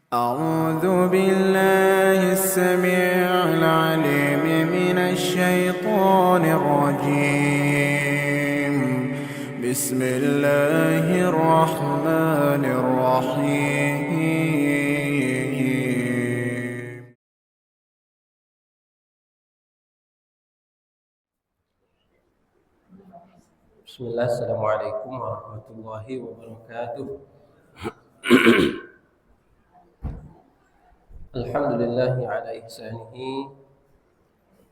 أعوذ بالله السميع العليم من الشيطان الرجيم. بسم الله الرحمن الرحيم. Bismillah, Assalamualaikum warahmatullahi wabarakatuh. Alhamdulillahi ala ihsanihi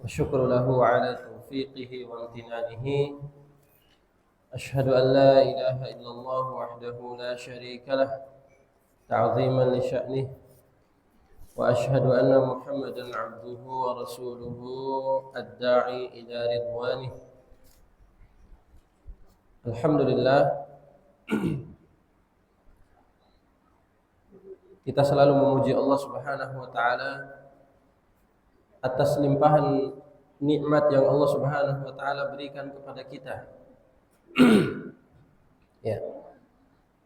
wa syukru lahu ala taufiqihi wa amtinanihi. Ashhadu an la ilaha illallah wahdahu la syarika lah ta'ziman li sya'nih, wa ashhadu anna Muhammadan abduhu wa rasuluhu ad-da'i ila ridwanih. Alhamdulillah, kita selalu memuji Allah Subhanahu wa taala atas limpahan nikmat yang Allah Subhanahu wa taala berikan kepada kita. Ya.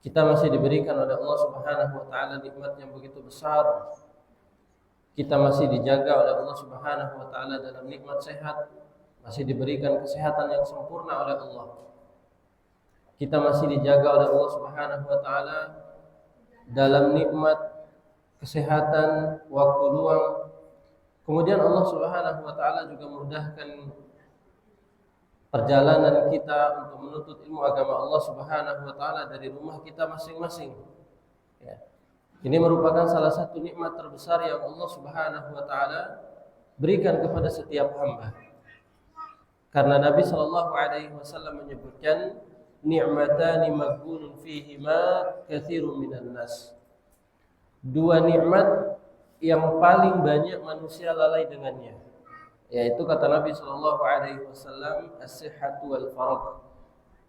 Kita masih diberikan oleh Allah Subhanahu wa taala nikmat yang begitu besar. Kita masih dijaga oleh Allah Subhanahu wa taala dalam nikmat sehat, masih diberikan kesehatan yang sempurna oleh Allah. Kita masih dijaga oleh Allah Subhanahu wa taala dalam nikmat kesehatan, waktu luang. Kemudian Allah Subhanahu wa taala juga mudahkan perjalanan kita untuk menuntut ilmu agama Allah Subhanahu wa taala dari rumah kita masing-masing. Ya. Ini merupakan salah satu nikmat terbesar yang Allah Subhanahu wa taala berikan kepada setiap hamba. Karena Nabi sallallahu alaihi wasallam menyebutkan ni'matani maghbunun fihima katsirun minan nas. Dua nikmat yang paling banyak manusia lalai dengannya, yaitu kata Nabi sallallahu alaihi wasallam as-sihhatu wal faragh.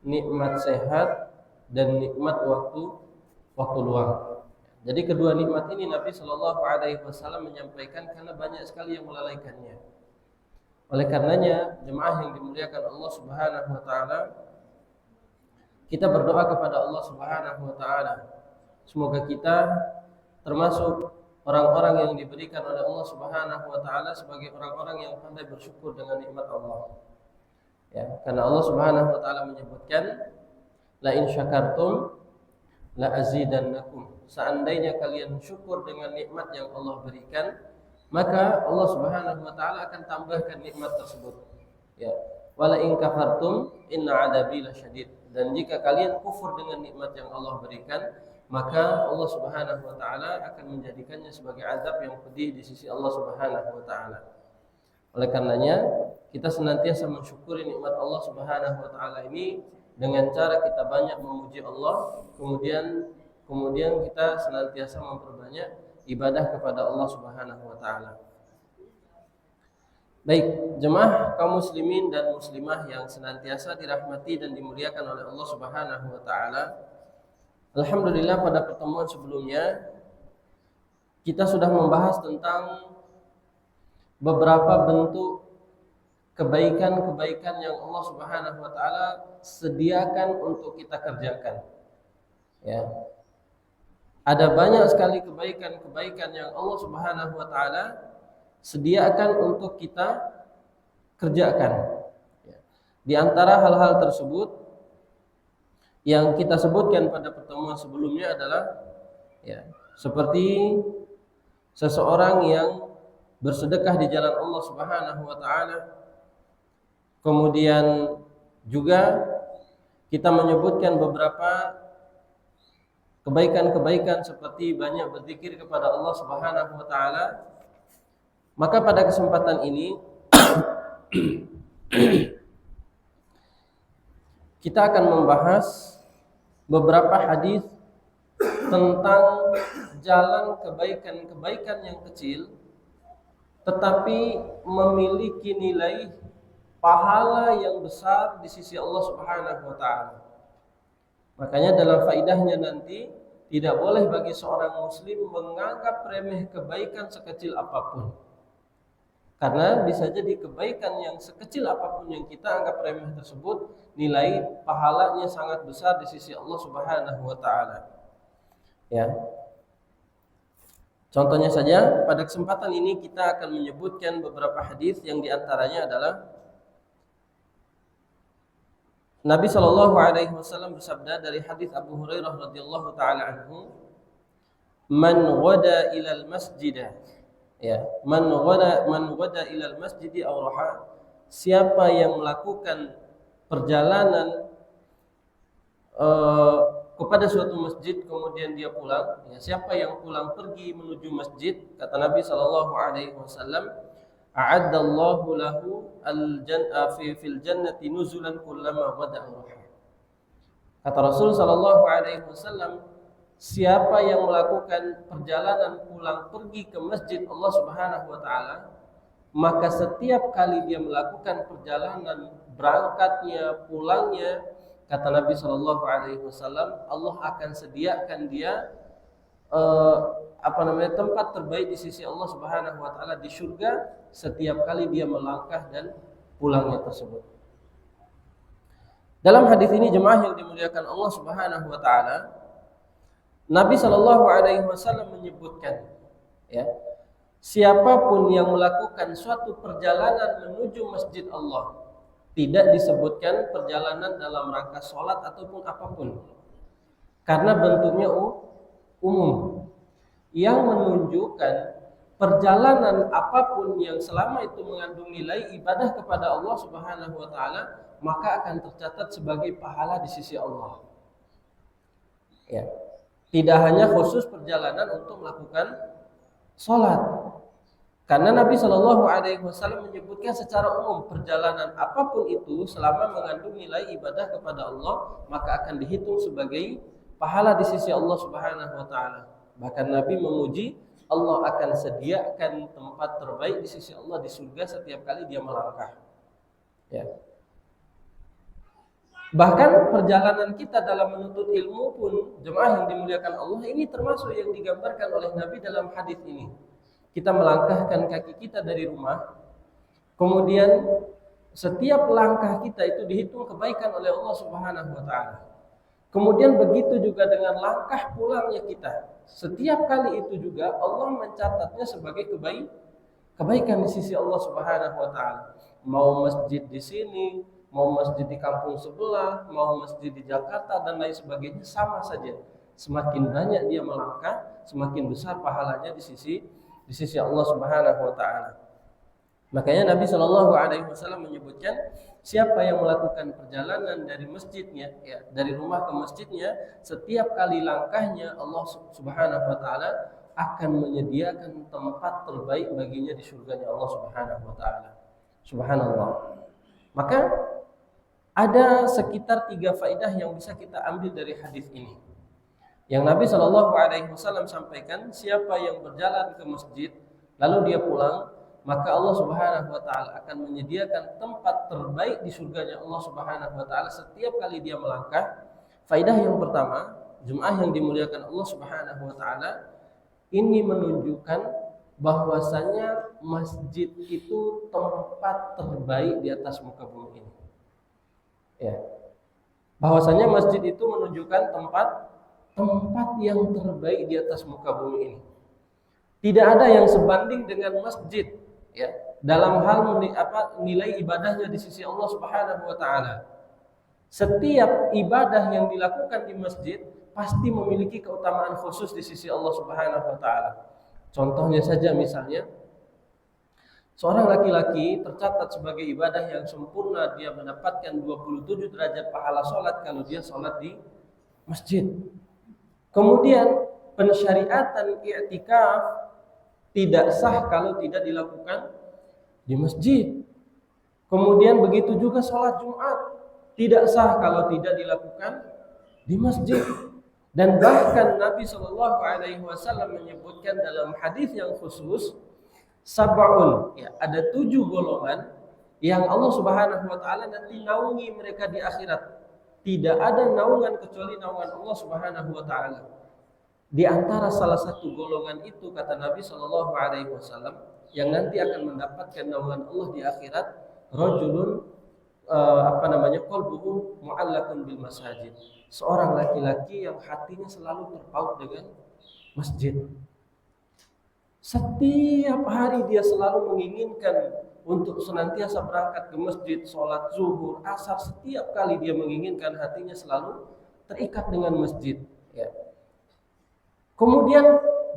Nikmat sehat dan nikmat waktu luang. Jadi kedua nikmat ini Nabi sallallahu alaihi wasallam menyampaikan karena banyak sekali yang melalaikannya. Oleh karenanya, jemaah yang dimuliakan Allah Subhanahu wa taala, kita berdoa kepada Allah Subhanahu wa taala, semoga kita termasuk orang-orang yang diberikan oleh Allah Subhanahu wa taala sebagai orang-orang yang pandai bersyukur dengan nikmat Allah. Ya, karena Allah Subhanahu wa taala menyebutkan la in syakartum la azidannakum. Seandainya kalian syukur dengan nikmat yang Allah berikan, maka Allah Subhanahu wa taala akan tambahkan nikmat tersebut. Ya. Wala in kafartum inna adabi lasyadid. Dan jika kalian kufur dengan nikmat yang Allah berikan, maka Allah Subhanahu wa taala akan menjadikannya sebagai azab yang pedih di sisi Allah Subhanahu wa taala. Oleh karenanya, kita senantiasa mensyukuri nikmat Allah Subhanahu wa taala ini dengan cara kita banyak memuji Allah, kemudian kita senantiasa memperbanyak ibadah kepada Allah Subhanahu wa taala. Baik, jemaah kaum muslimin dan muslimah yang senantiasa dirahmati dan dimuliakan oleh Allah Subhanahu wa taala. Alhamdulillah, pada pertemuan sebelumnya kita sudah membahas tentang beberapa bentuk kebaikan-kebaikan yang Allah Subhanahu wa taala sediakan untuk kita kerjakan. Ya. Ada banyak sekali kebaikan-kebaikan yang Allah Subhanahu wa taala sediakan untuk kita kerjakan. Di antara hal-hal tersebut yang kita sebutkan pada pertemuan sebelumnya adalah seperti seseorang yang bersedekah di jalan Allah Subhanahu wa taala. Kemudian juga kita menyebutkan beberapa kebaikan-kebaikan seperti banyak berzikir kepada Allah Subhanahu wa taala. Maka pada kesempatan ini kita akan membahas beberapa hadis tentang jalan kebaikan-kebaikan yang kecil tetapi memiliki nilai pahala yang besar di sisi Allah Subhanahu wa taala. Makanya dalam faidahnya nanti tidak boleh bagi seorang muslim menganggap remeh kebaikan sekecil apapun. Karena bisa jadi kebaikan yang sekecil apapun yang kita anggap remeh tersebut nilai pahalanya sangat besar di sisi Allah Subhanahu wa taala. Ya. Contohnya saja, pada kesempatan ini kita akan menyebutkan beberapa hadis yang diantaranya adalah Nabi Shallallahu Alaihi Wasallam bersabda dari hadis Abu Hurairah radhiyallahu taala anhu, "Man wada ilal masjid, ya, man wada ilal masjid aw raha, siapa yang melakukan perjalanan kepada suatu masjid kemudian dia pulang, ya, siapa yang pulang pergi menuju masjid, kata Nabi Shallallahu Alaihi Wasallam, a'addallahu lahu fil jannati nuzulan kullama wada'a ruha. Kata Rasul Shallallahu Alaihi Wasallam, siapa yang melakukan perjalanan pulang pergi ke masjid Allah Subhanahu Wa Taala, maka setiap kali dia melakukan perjalanan berangkatnya pulangnya, kata Nabi Shallallahu Alaihi Wasallam, Allah akan sediakan dia tempat terbaik di sisi Allah Subhanahu Wa Taala di surga setiap kali dia melangkah dan pulangnya tersebut. Dalam hadis ini jemaah yang dimuliakan Allah Subhanahu Wa Taala, Nabi Shallallahu Alaihi Wasallam menyebutkan, ya, siapapun yang melakukan suatu perjalanan menuju masjid Allah, tidak disebutkan perjalanan dalam rangka sholat ataupun apapun, karena bentuknya umum, yang menunjukkan perjalanan apapun yang selama itu mengandung nilai ibadah kepada Allah Subhanahu Wa Taala, maka akan tercatat sebagai pahala di sisi Allah. Ya. Tidak hanya khusus perjalanan untuk melakukan sholat, karena Nabi Shallallahu Alaihi Wasallam menyebutkan secara umum perjalanan apapun itu selama mengandung nilai ibadah kepada Allah, maka akan dihitung sebagai pahala di sisi Allah Subhanahu Wa Taala. Bahkan Nabi memuji Allah akan sediakan tempat terbaik di sisi Allah di surga setiap kali dia melangkah. Ya. Bahkan perjalanan kita dalam menuntut ilmu pun, jemaah yang dimuliakan Allah, ini termasuk yang digambarkan oleh Nabi dalam hadis ini. Kita melangkahkan kaki kita dari rumah, kemudian setiap langkah kita itu dihitung kebaikan oleh Allah Subhanahu Wa Taala. Kemudian begitu juga dengan langkah pulangnya kita, setiap kali itu juga Allah mencatatnya sebagai kebaikan di sisi Allah Subhanahu Wa Taala. Mau masjid di sini, mau masjid di kampung sebelah, mau masjid di Jakarta dan lain sebagainya, sama saja. Semakin banyak dia melangkah, semakin besar pahalanya di sisi Allah Subhanahu Wa Taala. Makanya Nabi Shallallahu Alaihi Wasallam menyebutkan, siapa yang melakukan perjalanan dari masjidnya, ya, dari rumah ke masjidnya, setiap kali langkahnya Allah Subhanahu Wa Taala akan menyediakan tempat terbaik baginya di surganya Allah Subhanahu Wa Taala. Subhanallah. Maka ada sekitar 3 faedah yang bisa kita ambil dari hadis ini. Yang Nabi Shallallahu Alaihi Wasallam sampaikan, siapa yang berjalan ke masjid lalu dia pulang, maka Allah Subhanahu Wa Taala akan menyediakan tempat terbaik di surganya Allah Subhanahu Wa Taala setiap kali dia melangkah. Faedah yang pertama, jemaah yang dimuliakan Allah Subhanahu Wa Taala, ini menunjukkan bahwasanya masjid itu tempat terbaik di atas muka bumi ini. Ya. Bahwasanya masjid itu menunjukkan tempat yang terbaik di atas muka bumi ini. Tidak ada yang sebanding dengan masjid, ya, dalam hal nilai ibadahnya di sisi Allah Subhanahu Wa Taala. Setiap ibadah yang dilakukan di masjid pasti memiliki keutamaan khusus di sisi Allah Subhanahu Wa Taala. Contohnya saja, misalnya seorang laki-laki tercatat sebagai ibadah yang sempurna, dia mendapatkan 27 derajat pahala sholat kalau dia sholat di masjid. Kemudian pensyariatan i'tikaf tidak sah kalau tidak dilakukan di masjid. Kemudian begitu juga sholat Jumat tidak sah kalau tidak dilakukan di masjid. Dan bahkan Nabi Shallallahu Alaihi Wasallam menyebutkan dalam hadis yang khusus, sab'un, ya, ada 7 golongan yang Allah Subhanahu Wa Taala nanti naungi mereka di akhirat. Tidak ada naungan kecuali naungan Allah Subhanahu Wa Taala. Di antara salah satu golongan itu, kata Nabi Shallallahu Alaihi Wasallam, yang nanti akan mendapatkan naungan Allah di akhirat, rajulun qalbuhu mu'allaqun bil masajid, seorang laki-laki yang hatinya selalu terpaut dengan masjid. Setiap hari dia selalu menginginkan untuk senantiasa berangkat ke masjid, sholat zuhur, asar. Setiap kali dia menginginkan, hatinya selalu terikat dengan masjid. Ya. Kemudian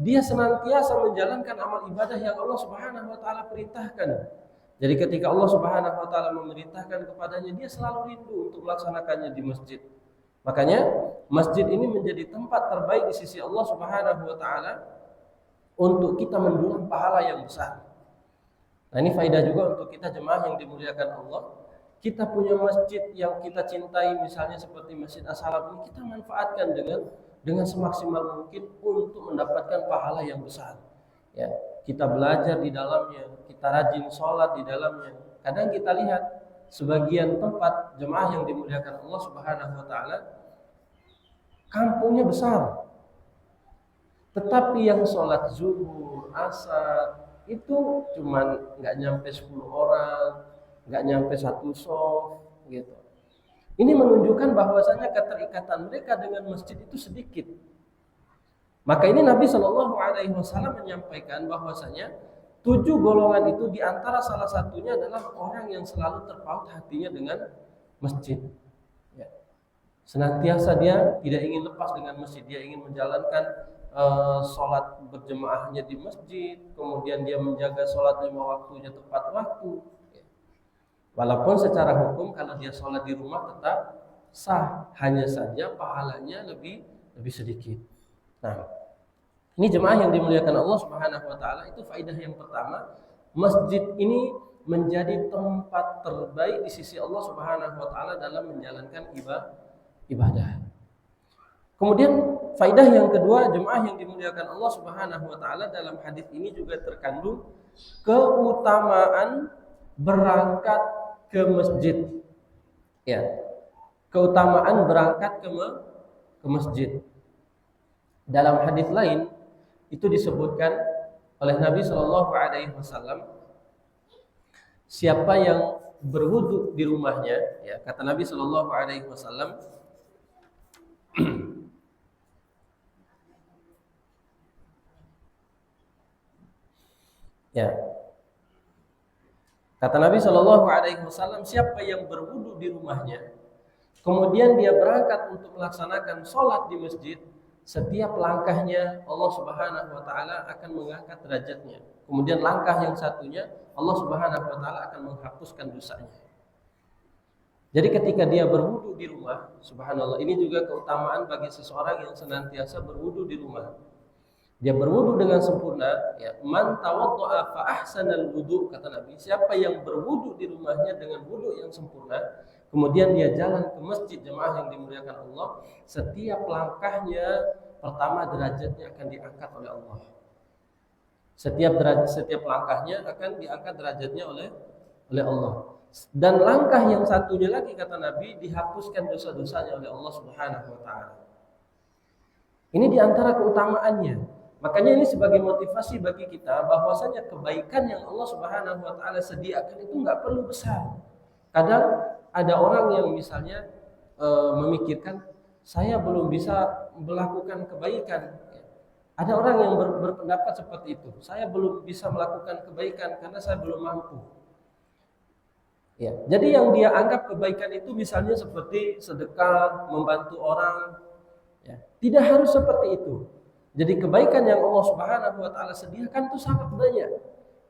dia senantiasa menjalankan amal ibadah yang Allah Subhanahu wa taala perintahkan. Jadi ketika Allah Subhanahu wa taala memerintahkan kepadanya, dia selalu rindu untuk melaksanakannya di masjid. Makanya masjid ini menjadi tempat terbaik di sisi Allah Subhanahu wa taala untuk kita mendulang pahala yang besar. Nah, ini faedah juga untuk kita jemaah yang dimuliakan Allah. Kita punya masjid yang kita cintai, misalnya seperti Masjid As-Salam ini, kita manfaatkan dengan semaksimal mungkin untuk mendapatkan pahala yang besar. Ya, kita belajar di dalamnya, kita rajin sholat di dalamnya. Kadang kita lihat sebagian tempat jemaah yang dimuliakan Allah Subhanahu wa taala, kampungnya besar, tetapi yang sholat zuhur, asar itu cuman nggak nyampe 10 orang, nggak nyampe satu shaf gitu. Ini menunjukkan bahwasanya keterikatan mereka dengan masjid itu sedikit. Maka ini Nabi Shallallahu Alaihi Wasallam menyampaikan bahwasanya 7 golongan itu diantara salah satunya adalah orang yang selalu terpaut hatinya dengan masjid. Ya. Senantiasa dia tidak ingin lepas dengan masjid, dia ingin menjalankan sholat berjemaahnya di masjid, kemudian dia menjaga sholat 5 waktunya tepat waktu. Walaupun secara hukum kalau dia sholat di rumah tetap sah, hanya saja pahalanya lebih sedikit. Nah, ini jemaah yang dimuliakan Allah Subhanahu wa taala, itu faedah yang pertama. Masjid ini menjadi tempat terbaik di sisi Allah Subhanahu wa taala dalam menjalankan ibadah. Kemudian faedah yang kedua, jemaah yang dimuliakan Allah Subhanahu wa taala, dalam hadis ini juga terkandung keutamaan berangkat ke masjid. Ya. Keutamaan berangkat ke masjid. Dalam hadis lain itu disebutkan oleh Nabi Shallallahu alaihi wasallam, siapa yang berwudu di rumahnya, ya, kata Nabi Shallallahu alaihi wasallam, ya. Kata Nabi Shallallahu Alaihi Wasallam, siapa yang berwudu di rumahnya, kemudian dia berangkat untuk melaksanakan sholat di masjid, setiap langkahnya Allah Subhanahu Wa Taala akan mengangkat derajatnya. Kemudian langkah yang satunya Allah Subhanahu Wa Taala akan menghapuskan dosanya. Jadi ketika dia berwudu di rumah, subhanallah, ini juga keutamaan bagi seseorang yang senantiasa berwudu di rumah. Dia berwudu dengan sempurna, ya, man tawaddaa fa ahsanal wudu, kata Nabi, siapa yang berwudu di rumahnya dengan wudu yang sempurna, kemudian dia jalan ke masjid, jemaah yang dimuliakan Allah, setiap langkahnya pertama derajatnya akan diangkat oleh Allah. Setiap langkahnya akan diangkat derajatnya oleh Allah. Dan langkah yang satunya lagi, kata Nabi, dihapuskan dosa-dosanya oleh Allah Subhanahu wa taala. Ini diantara keutamaannya. Makanya ini sebagai motivasi bagi kita bahwasanya kebaikan yang Allah Subhanahu wa taala sediakan itu enggak perlu besar. Kadang ada orang yang misalnya memikirkan, saya belum bisa melakukan kebaikan. Ada orang yang berpendapat seperti itu. Saya belum bisa melakukan kebaikan karena saya belum mampu. Ya, jadi yang dia anggap kebaikan itu misalnya seperti sedekah, membantu orang, ya, tidak harus seperti itu. Jadi kebaikan yang Allah Subhanahu wa taala sediakan itu sangat banyak.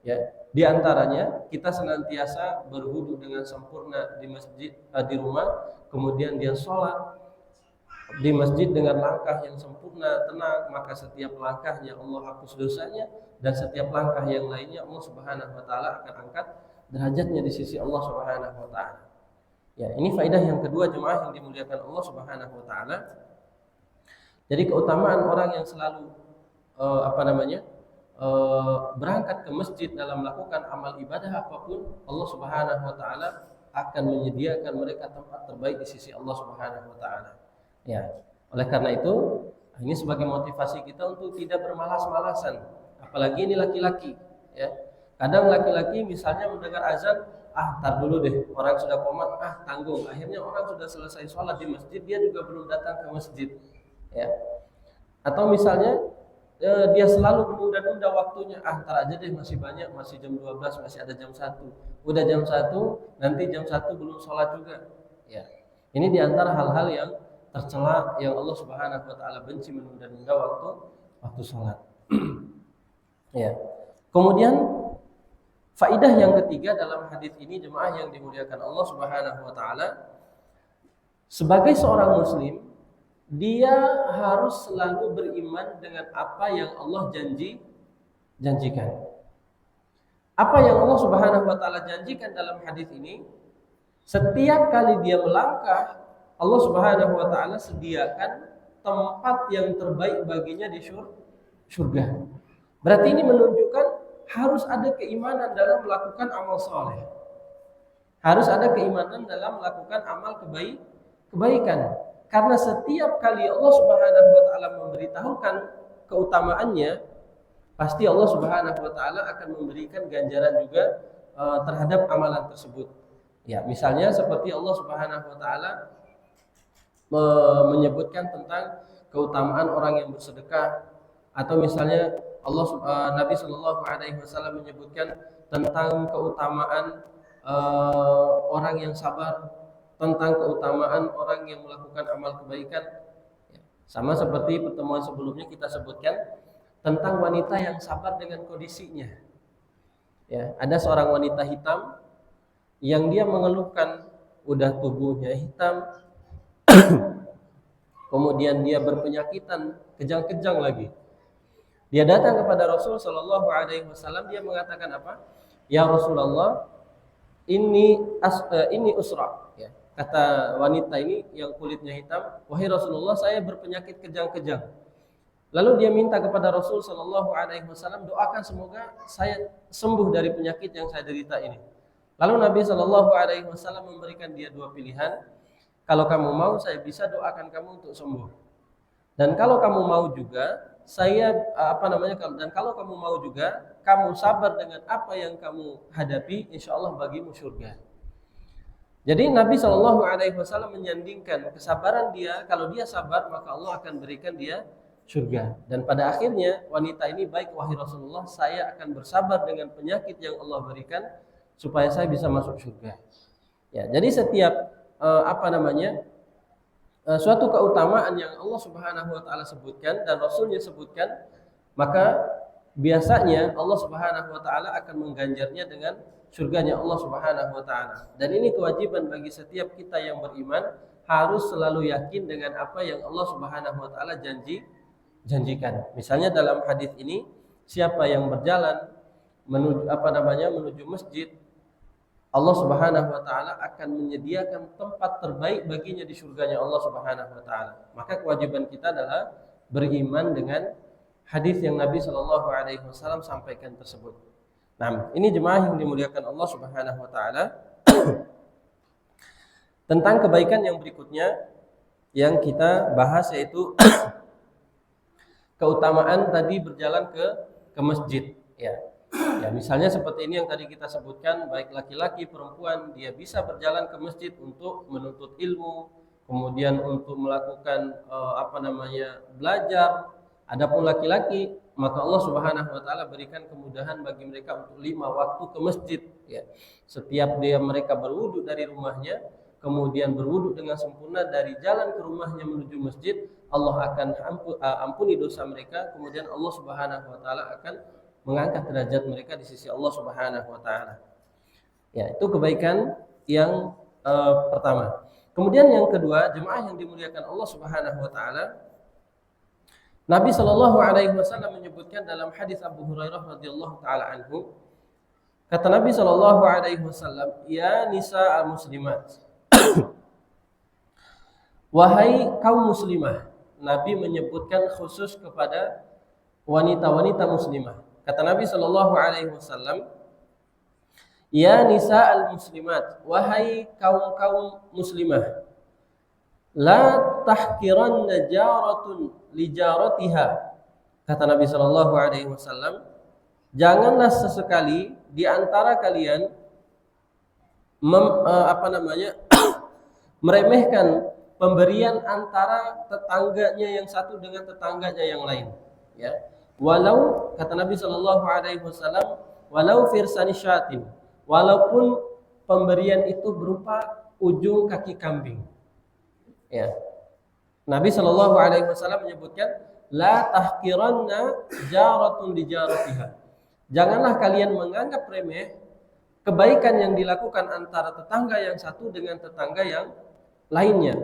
Ya, di antaranya kita senantiasa berwudu dengan sempurna di masjid, di rumah, kemudian dia sholat di masjid dengan langkah yang sempurna, tenang, maka setiap langkahnya Allah hapus dosanya, dan setiap langkah yang lainnya Allah Subhanahu wa taala akan angkat derajatnya di sisi Allah Subhanahu wa taala. Ya, ini faedah yang kedua, jemaah yang dimuliakan Allah Subhanahu wa taala. Jadi keutamaan orang yang selalu berangkat ke masjid dalam melakukan amal ibadah apapun, Allah Subhanahu wa taala akan menyediakan mereka tempat terbaik di sisi Allah Subhanahu wa taala. Ya, oleh karena itu ini sebagai motivasi kita untuk tidak bermalas-malasan, apalagi ini laki-laki, ya. Kadang laki-laki misalnya mendengar azan, tar dulu deh, orang sudah qomat, tanggung. Akhirnya orang sudah selesai sholat di masjid, dia juga belum datang ke masjid, ya. Atau misalnya dia selalu menunda-nunda waktunya. Ntar aja deh, masih banyak, masih jam 12, masih ada jam 1. Udah jam 1, nanti jam 1 belum sholat juga. Ya. Ini diantara hal-hal yang tercela yang Allah Subhanahu wa taala benci, menunda-nunda waktu sholat. Ya. Kemudian faidah yang ketiga dalam hadis ini, jemaah yang dimuliakan Allah Subhanahu wa taala, sebagai seorang muslim, dia harus selalu beriman dengan apa yang Allah janjikan. Apa yang Allah Subhanahu wa taala janjikan dalam hadis ini, setiap kali dia melangkah, Allah Subhanahu wa taala sediakan tempat yang terbaik baginya di surga. Berarti ini menunjukkan harus ada keimanan dalam melakukan amal soleh. Harus ada keimanan dalam melakukan amal kebaikan. Karena setiap kali Allah Subhanahu wa taala memberitahukan keutamaannya, pasti Allah Subhanahu wa taala akan memberikan ganjaran juga terhadap amalan tersebut. Ya, misalnya seperti Allah Subhanahu wa taala menyebutkan tentang keutamaan orang yang bersedekah, atau misalnya Nabi Shallallahu alaihi wasallam menyebutkan tentang keutamaan orang yang sabar, tentang keutamaan orang yang melakukan amal kebaikan. Sama seperti pertemuan sebelumnya kita sebutkan tentang wanita yang sabar dengan kondisinya. Ya, ada seorang wanita hitam yang dia mengeluhkan udah tubuhnya hitam, kemudian dia berpenyakitan kejang-kejang lagi. Dia datang kepada Rasul Shallallahu alaihi wasallam, dia mengatakan apa? Ya Rasulullah, ini usra. Ya. Kata wanita ini yang kulitnya hitam, wahai Rasulullah, saya berpenyakit kejang-kejang. Lalu dia minta kepada Rasul Shallallahu alaihi wasallam, doakan semoga saya sembuh dari penyakit yang saya derita ini. Lalu Nabi Shallallahu alaihi wasallam memberikan dia dua pilihan. Kalau kamu mau, saya bisa doakan kamu untuk sembuh. Dan kalau kamu mau juga, dan kalau kamu mau juga, kamu sabar dengan apa yang kamu hadapi, insya Allah bagimu surga. Jadi Nabi Shallallahu alaihi wasallam menyandingkan kesabaran dia, kalau dia sabar maka Allah akan berikan dia surga. Dan pada akhirnya wanita ini, baik wahai Rasulullah, saya akan bersabar dengan penyakit yang Allah berikan supaya saya bisa masuk surga. Ya, jadi setiap suatu keutamaan yang Allah Subhanahu wa taala sebutkan dan Rasulnya sebutkan, maka biasanya Allah Subhanahu wa taala akan mengganjarnya dengan surganya Allah Subhanahu wa taala. Dan ini kewajiban bagi setiap kita yang beriman, harus selalu yakin dengan apa yang Allah Subhanahu wa taala janjikan. Misalnya dalam hadis ini, siapa yang berjalan menuju masjid, Allah Subhanahu wa taala akan menyediakan tempat terbaik baginya di surganya Allah Subhanahu wa taala. Maka kewajiban kita adalah beriman dengan hadis yang Nabi Shallallahu alaihi wasallam sampaikan tersebut. Nah, ini jemaah yang dimuliakan Allah Subhanahu wa taala. Tentang kebaikan yang berikutnya yang kita bahas, yaitu keutamaan tadi berjalan ke masjid, ya. Ya, misalnya seperti ini yang tadi kita sebutkan, baik laki-laki perempuan, dia bisa berjalan ke masjid untuk menuntut ilmu, kemudian untuk melakukan belajar. Adapun laki-laki, maka Allah Subhanahu wa taala berikan kemudahan bagi mereka untuk 5 waktu ke masjid, ya. Setiap mereka berwudu dari rumahnya, kemudian berwudu dengan sempurna dari jalan ke rumahnya menuju masjid, Allah akan ampuni dosa mereka, kemudian Allah Subhanahu wa taala akan mengangkat derajat mereka di sisi Allah Subhanahu wa taala. Ya, itu kebaikan yang pertama. Kemudian yang kedua, jemaah yang dimuliakan Allah Subhanahu wa taala, Nabi Shallallahu alaihi wasallam menyebutkan dalam hadis Abu Hurairah radhiyallahu taala anhu, kata Nabi Shallallahu alaihi wasallam, ya nisa al-muslimat, wahai kaum muslimah. Nabi menyebutkan khusus kepada wanita-wanita muslimah. Kata Nabi Shallallahu alaihi wasallam, ya nisa al-muslimat, wahai kaum muslimah, la tahkiranna jaratun li jaratiha. Kata Nabi Shallallahu alaihi wasallam, janganlah sesekali di antara kalian meremehkan pemberian antara tetangganya yang satu dengan tetangganya yang lain, ya. walau kata Nabi Shallallahu Alaihi Wasallam, walau firsani syatin, walaupun pemberian itu berupa ujung kaki kambing. Ya. Nabi Shallallahu Alaihi Wasallam menyebutkan, la tahqiranna jaratun di jaratiha. Janganlah kalian menganggap remeh kebaikan yang dilakukan antara tetangga yang satu dengan tetangga yang lainnya.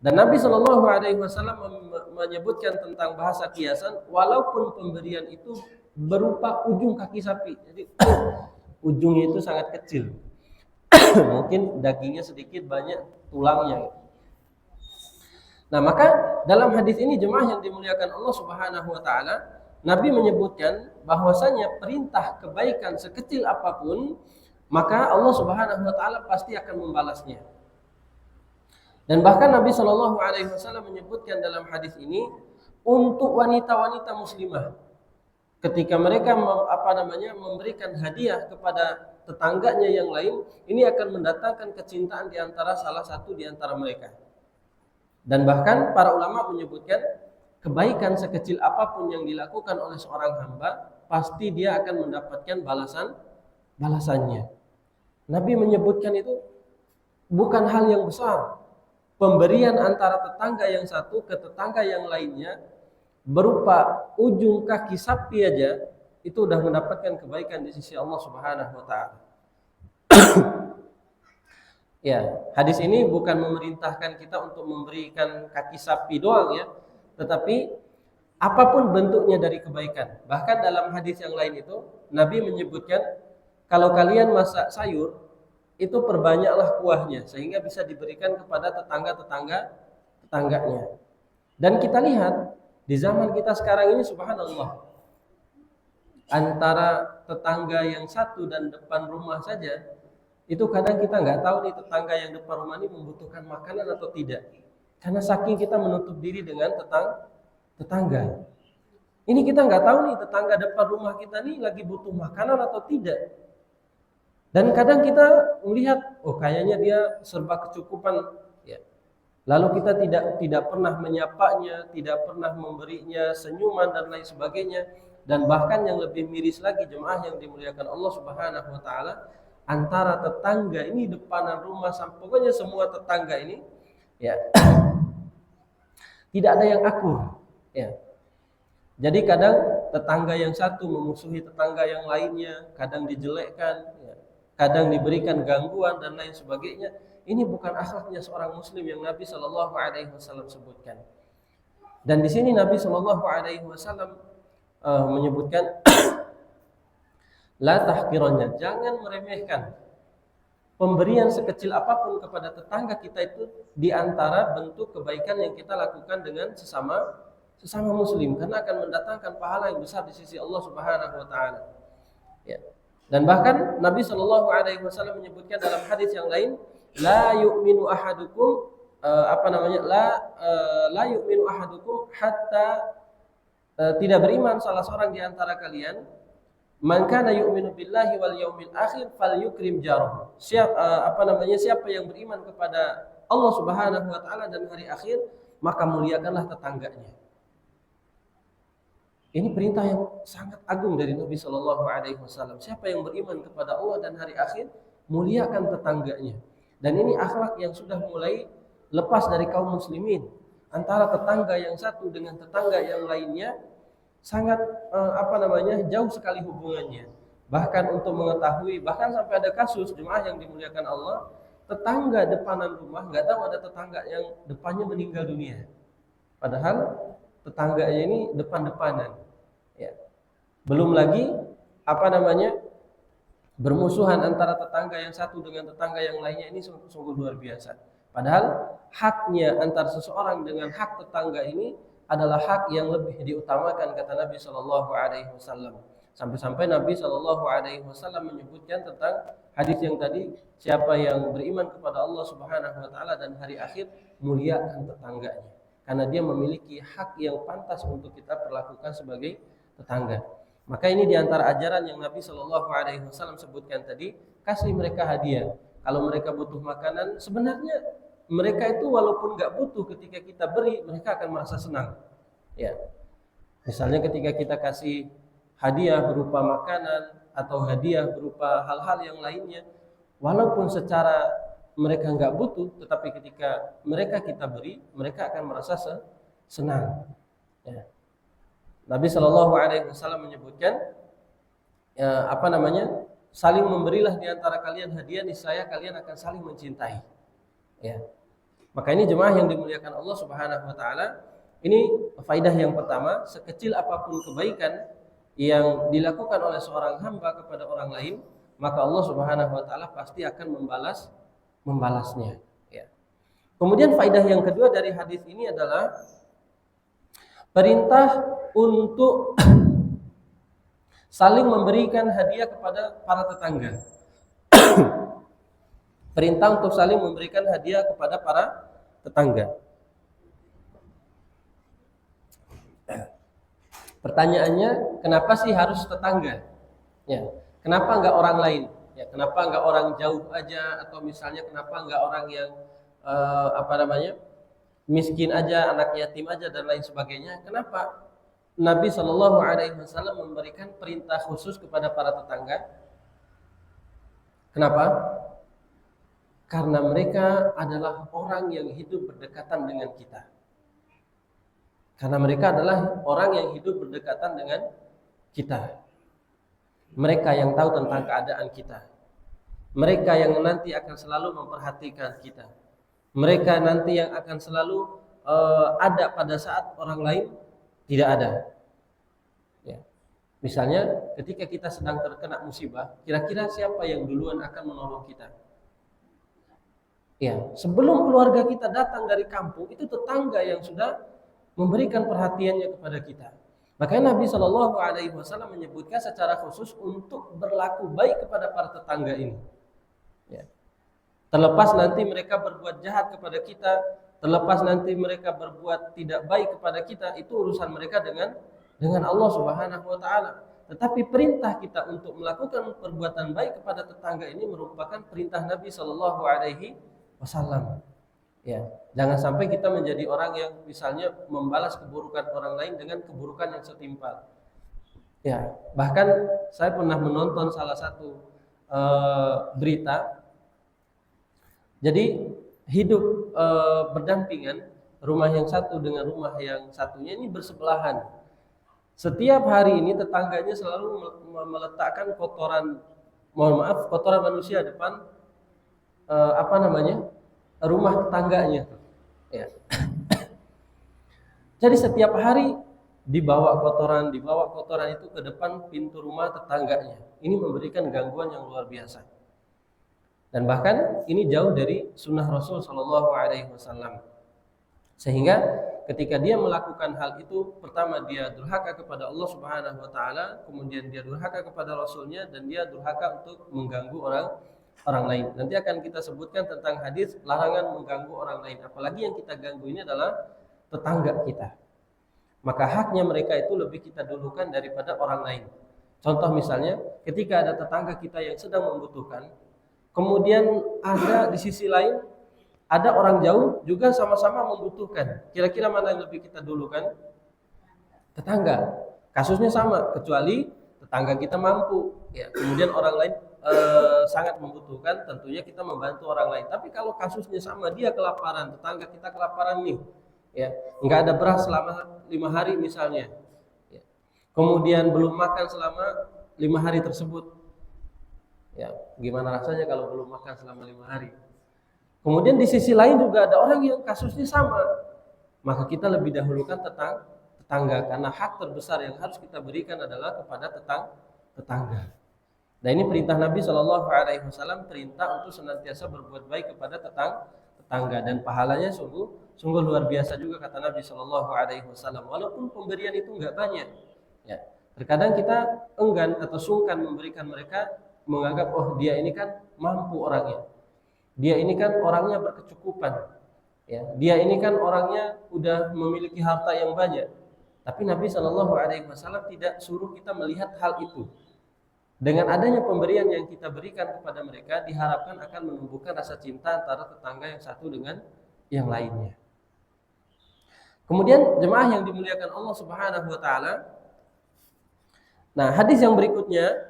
Dan Nabi Shallallahu Alaihi Wasallam menyebutkan tentang bahasa kiasan, walaupun pemberian itu berupa ujung kaki sapi, jadi ujungnya itu sangat kecil, mungkin dagingnya sedikit, banyak tulangnya. Nah, maka dalam hadis ini jemaah yang dimuliakan Allah Subhanahu wa taala, Nabi menyebutkan bahwasanya perintah kebaikan sekecil apapun, maka Allah Subhanahu wa taala pasti akan membalasnya. Dan bahkan Nabi Shallallahu Alaihi Wasallam menyebutkan dalam hadis ini untuk wanita-wanita muslimah, ketika mereka memberikan hadiah kepada tetangganya yang lain, ini akan mendatangkan kecintaan di antara salah satu di antara mereka. Dan bahkan para ulama menyebutkan kebaikan sekecil apapun yang dilakukan oleh seorang hamba, pasti dia akan mendapatkan balasannya. Nabi menyebutkan itu bukan hal yang besar. Pemberian antara tetangga yang satu ke tetangga yang lainnya berupa ujung kaki sapi aja, itu sudah mendapatkan kebaikan di sisi Allah Subhanahu wa taala. Ya, hadis ini bukan memerintahkan kita untuk memberikan kaki sapi doang ya, tetapi apapun bentuknya dari kebaikan. Bahkan dalam hadis yang lain itu Nabi menyebutkan, kalau kalian masak sayur, itu perbanyaklah kuahnya sehingga bisa diberikan kepada tetangganya. Dan kita lihat di zaman kita sekarang ini, subhanallah, antara tetangga yang satu dan depan rumah saja, itu kadang kita nggak tahu nih tetangga yang depan rumah ini membutuhkan makanan atau tidak, karena saking kita menutup diri dengan tetangga. Ini kita nggak tahu nih tetangga depan rumah kita nih lagi butuh makanan atau tidak. Dan kadang kita melihat, oh kayaknya dia serba kecukupan, ya. Lalu kita tidak pernah menyapanya, tidak pernah memberinya senyuman dan lain sebagainya. Dan bahkan yang lebih miris lagi, jemaah yang dimuliakan Allah Subhanahu wa taala, antara tetangga ini depanan rumah, pokoknya semua tetangga ini, ya, tidak ada yang akur, ya. Jadi kadang tetangga yang satu memusuhi tetangga yang lainnya, kadang dijelekkan, ya, kadang diberikan gangguan dan lain sebagainya. Ini bukan akhlaknya seorang muslim yang Nabi Shallallahu Alaihi Wasallam sebutkan. Dan di sini Nabi Shallallahu Alaihi Wasallam menyebutkan la tahqirannya, jangan meremehkan pemberian sekecil apapun kepada tetangga kita, itu di antara bentuk kebaikan yang kita lakukan dengan sesama muslim, karena akan mendatangkan pahala yang besar di sisi Allah Subhanahu wa taala. Ya. Dan bahkan Nabi Shallallahu Alaihi Wasallam menyebutkan dalam hadis yang lain, la yu'minu ahadukum la yu'minu ahadukum hatta tidak beriman salah seorang di antara kalian, man kana yu'minu billahi wal yaumil akhir falyukrim jarahu. Siapa yang beriman kepada Allah Subhanahu wa taala dan hari akhir, maka muliakanlah tetangganya. Ini perintah yang sangat agung dari Nabi Shallallahu Alaihi Wasallam. Siapa yang beriman kepada Allah dan hari akhir, muliakan tetangganya. Dan ini akhlak yang sudah mulai lepas dari kaum muslimin. Antara tetangga yang satu dengan tetangga yang lainnya sangat jauh sekali hubungannya. Bahkan untuk mengetahui, bahkan sampai ada kasus jemaah yang dimuliakan Allah, tetangga depanan rumah nggak tahu ada tetangga yang depannya meninggal dunia. Padahal tetangganya ini depan-depanan, ya. Belum lagi bermusuhan antara tetangga yang satu dengan tetangga yang lainnya, ini sungguh luar biasa. Padahal haknya antara seseorang dengan hak tetangga ini adalah hak yang lebih diutamakan, kata Nabi Shallallahu Alaihi Wasallam. Sampai-sampai Nabi Shallallahu Alaihi Wasallam menyebutkan tentang hadis yang tadi, siapa yang beriman kepada Allah Subhanahu Wa Taala dan hari akhir, muliakan tetangganya, karena dia memiliki hak yang pantas untuk kita perlakukan sebagai tetangga. Maka ini diantara ajaran yang Nabi Shallallahu Alaihi Wasallam sebutkan tadi, kasih mereka hadiah. Kalau mereka butuh makanan, sebenarnya mereka itu walaupun nggak butuh, ketika kita beri, mereka akan merasa senang. Ya. Misalnya ketika kita kasih hadiah berupa makanan atau hadiah berupa hal-hal yang lainnya, walaupun secara mereka nggak butuh, tetapi ketika mereka kita beri, mereka akan merasa senang. Ya. Nabi Shallallahu Alaihi Wasallam menyebutkan, saling memberilah di antara kalian hadiah, niscaya kalian akan saling mencintai. Ya. Maka ini jemaah yang dimuliakan Allah Subhanahu Wa Taala, ini faidah yang pertama, sekecil apapun kebaikan yang dilakukan oleh seorang hamba kepada orang lain, maka Allah Subhanahu Wa Taala pasti akan membalasnya. Ya. Kemudian faidah yang kedua dari hadis ini adalah perintah untuk saling memberikan hadiah kepada para tetangga. Perintah untuk saling memberikan hadiah kepada para tetangga. Pertanyaannya, kenapa sih harus tetangga? Ya, kenapa enggak orang lain? Ya, kenapa enggak orang jauh aja, atau misalnya kenapa enggak orang yang miskin aja, anak yatim aja dan lain sebagainya? Kenapa Nabi Shallallahu Alaihi Wasallam memberikan perintah khusus kepada para tetangga? Kenapa? Karena mereka adalah orang yang hidup berdekatan dengan kita. Karena mereka adalah orang yang hidup berdekatan dengan kita. Mereka yang tahu tentang keadaan kita. Mereka yang nanti akan selalu memperhatikan kita. Mereka nanti yang akan selalu ada pada saat orang lain tidak ada. Ya. Misalnya ketika kita sedang terkena musibah, kira-kira siapa yang duluan akan menolong kita? Ya, sebelum keluarga kita datang dari kampung, itu tetangga yang sudah memberikan perhatiannya kepada kita. Makanya Nabi Shallallahu Alaihi Wasallam menyebutkan secara khusus untuk berlaku baik kepada para tetangga ini. Ya. Terlepas nanti mereka berbuat jahat kepada kita, terlepas nanti mereka berbuat tidak baik kepada kita, itu urusan mereka dengan Allah Subhanahu Wa Taala. Tetapi perintah kita untuk melakukan perbuatan baik kepada tetangga ini merupakan perintah Nabi Shallallahu Alaihi Wasallam. Ya, jangan sampai kita menjadi orang yang misalnya membalas keburukan orang lain dengan keburukan yang setimpal. Ya, bahkan saya pernah menonton salah satu berita. Jadi hidup berdampingan, rumah yang satu dengan rumah yang satunya ini bersebelahan. Setiap hari ini tetangganya selalu meletakkan kotoran manusia depan rumah tetangganya. Ya. Jadi setiap hari dibawa kotoran itu ke depan pintu rumah tetangganya. Ini memberikan gangguan yang luar biasa. Dan bahkan ini jauh dari sunnah Rasul Shallallahu Alaihi Wasallam. Sehingga ketika dia melakukan hal itu, pertama dia durhaka kepada Allah Subhanahu Wa Taala, kemudian dia durhaka kepada Rasulnya, dan dia durhaka untuk mengganggu orang lain. Nanti akan kita sebutkan tentang hadis larangan mengganggu orang lain. Apalagi yang kita ganggu ini adalah tetangga kita. Maka haknya mereka itu lebih kita dulukan daripada orang lain. Contoh misalnya, ketika ada tetangga kita yang sedang membutuhkan, kemudian ada di sisi lain ada orang jauh juga sama-sama membutuhkan. Kira-kira mana yang lebih kita dulukan? Tetangga. Kasusnya sama, kecuali tetangga kita mampu. Ya, kemudian orang lain sangat membutuhkan, tentunya kita membantu orang lain. Tapi kalau kasusnya sama, dia kelaparan, tetangga kita kelaparan nih, ya, nggak ada beras selama 5 hari misalnya, ya. Kemudian belum makan selama 5 hari tersebut, ya, gimana rasanya kalau belum makan selama 5 hari? Kemudian di sisi lain juga ada orang yang kasusnya sama, maka kita lebih dahulukan tetangga, karena hak terbesar yang harus kita berikan adalah kepada tetangga. Dan ini perintah Nabi Shallallahu Alaihi Wasallam, perintah untuk senantiasa berbuat baik kepada tetangga, dan pahalanya sungguh luar biasa juga kata Nabi Shallallahu Alaihi Wasallam. Walaupun pemberian itu nggak banyak, ya, terkadang kita enggan atau sungkan memberikan mereka, menganggap oh dia ini kan mampu orangnya, dia ini kan orangnya berkecukupan, ya, dia ini kan orangnya udah memiliki harta yang banyak. Tapi Nabi Shallallahu Alaihi Wasallam tidak suruh kita melihat hal itu. Dengan adanya pemberian yang kita berikan kepada mereka, diharapkan akan menumbuhkan rasa cinta antara tetangga yang satu dengan yang lainnya. Kemudian jemaah yang dimuliakan Allah Subhanahu wa taala. Nah, hadis yang berikutnya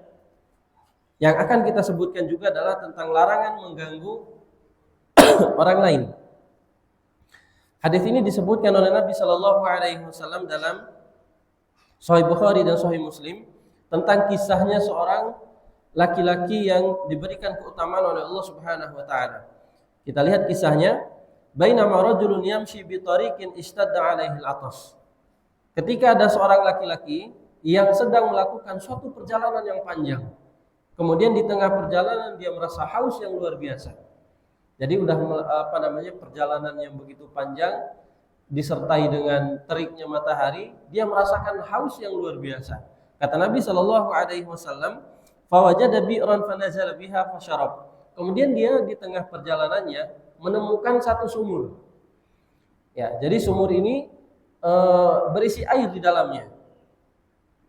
yang akan kita sebutkan juga adalah tentang larangan mengganggu orang lain. Hadis ini disebutkan oleh Nabi Shallallahu alaihi wasallam dalam Sahih Bukhari dan Sahih Muslim tentang kisahnya seorang laki-laki yang diberikan keutamaan oleh Allah Subhanahu wa taala. Kita lihat kisahnya, bainama rajulun yamshi bi tariqin ishtadda alaihi al-'atash. Ketika ada seorang laki-laki yang sedang melakukan suatu perjalanan yang panjang. Kemudian di tengah perjalanan dia merasa haus yang luar biasa. Jadi udah perjalanan yang begitu panjang disertai dengan teriknya matahari, dia merasakan haus yang luar biasa. Kata Nabi Shallallahu alaihi wasallam, "Fawajada bi'ran fanazala biha fasharab." Kemudian dia di tengah perjalanannya menemukan satu sumur. Ya, jadi sumur ini berisi air di dalamnya.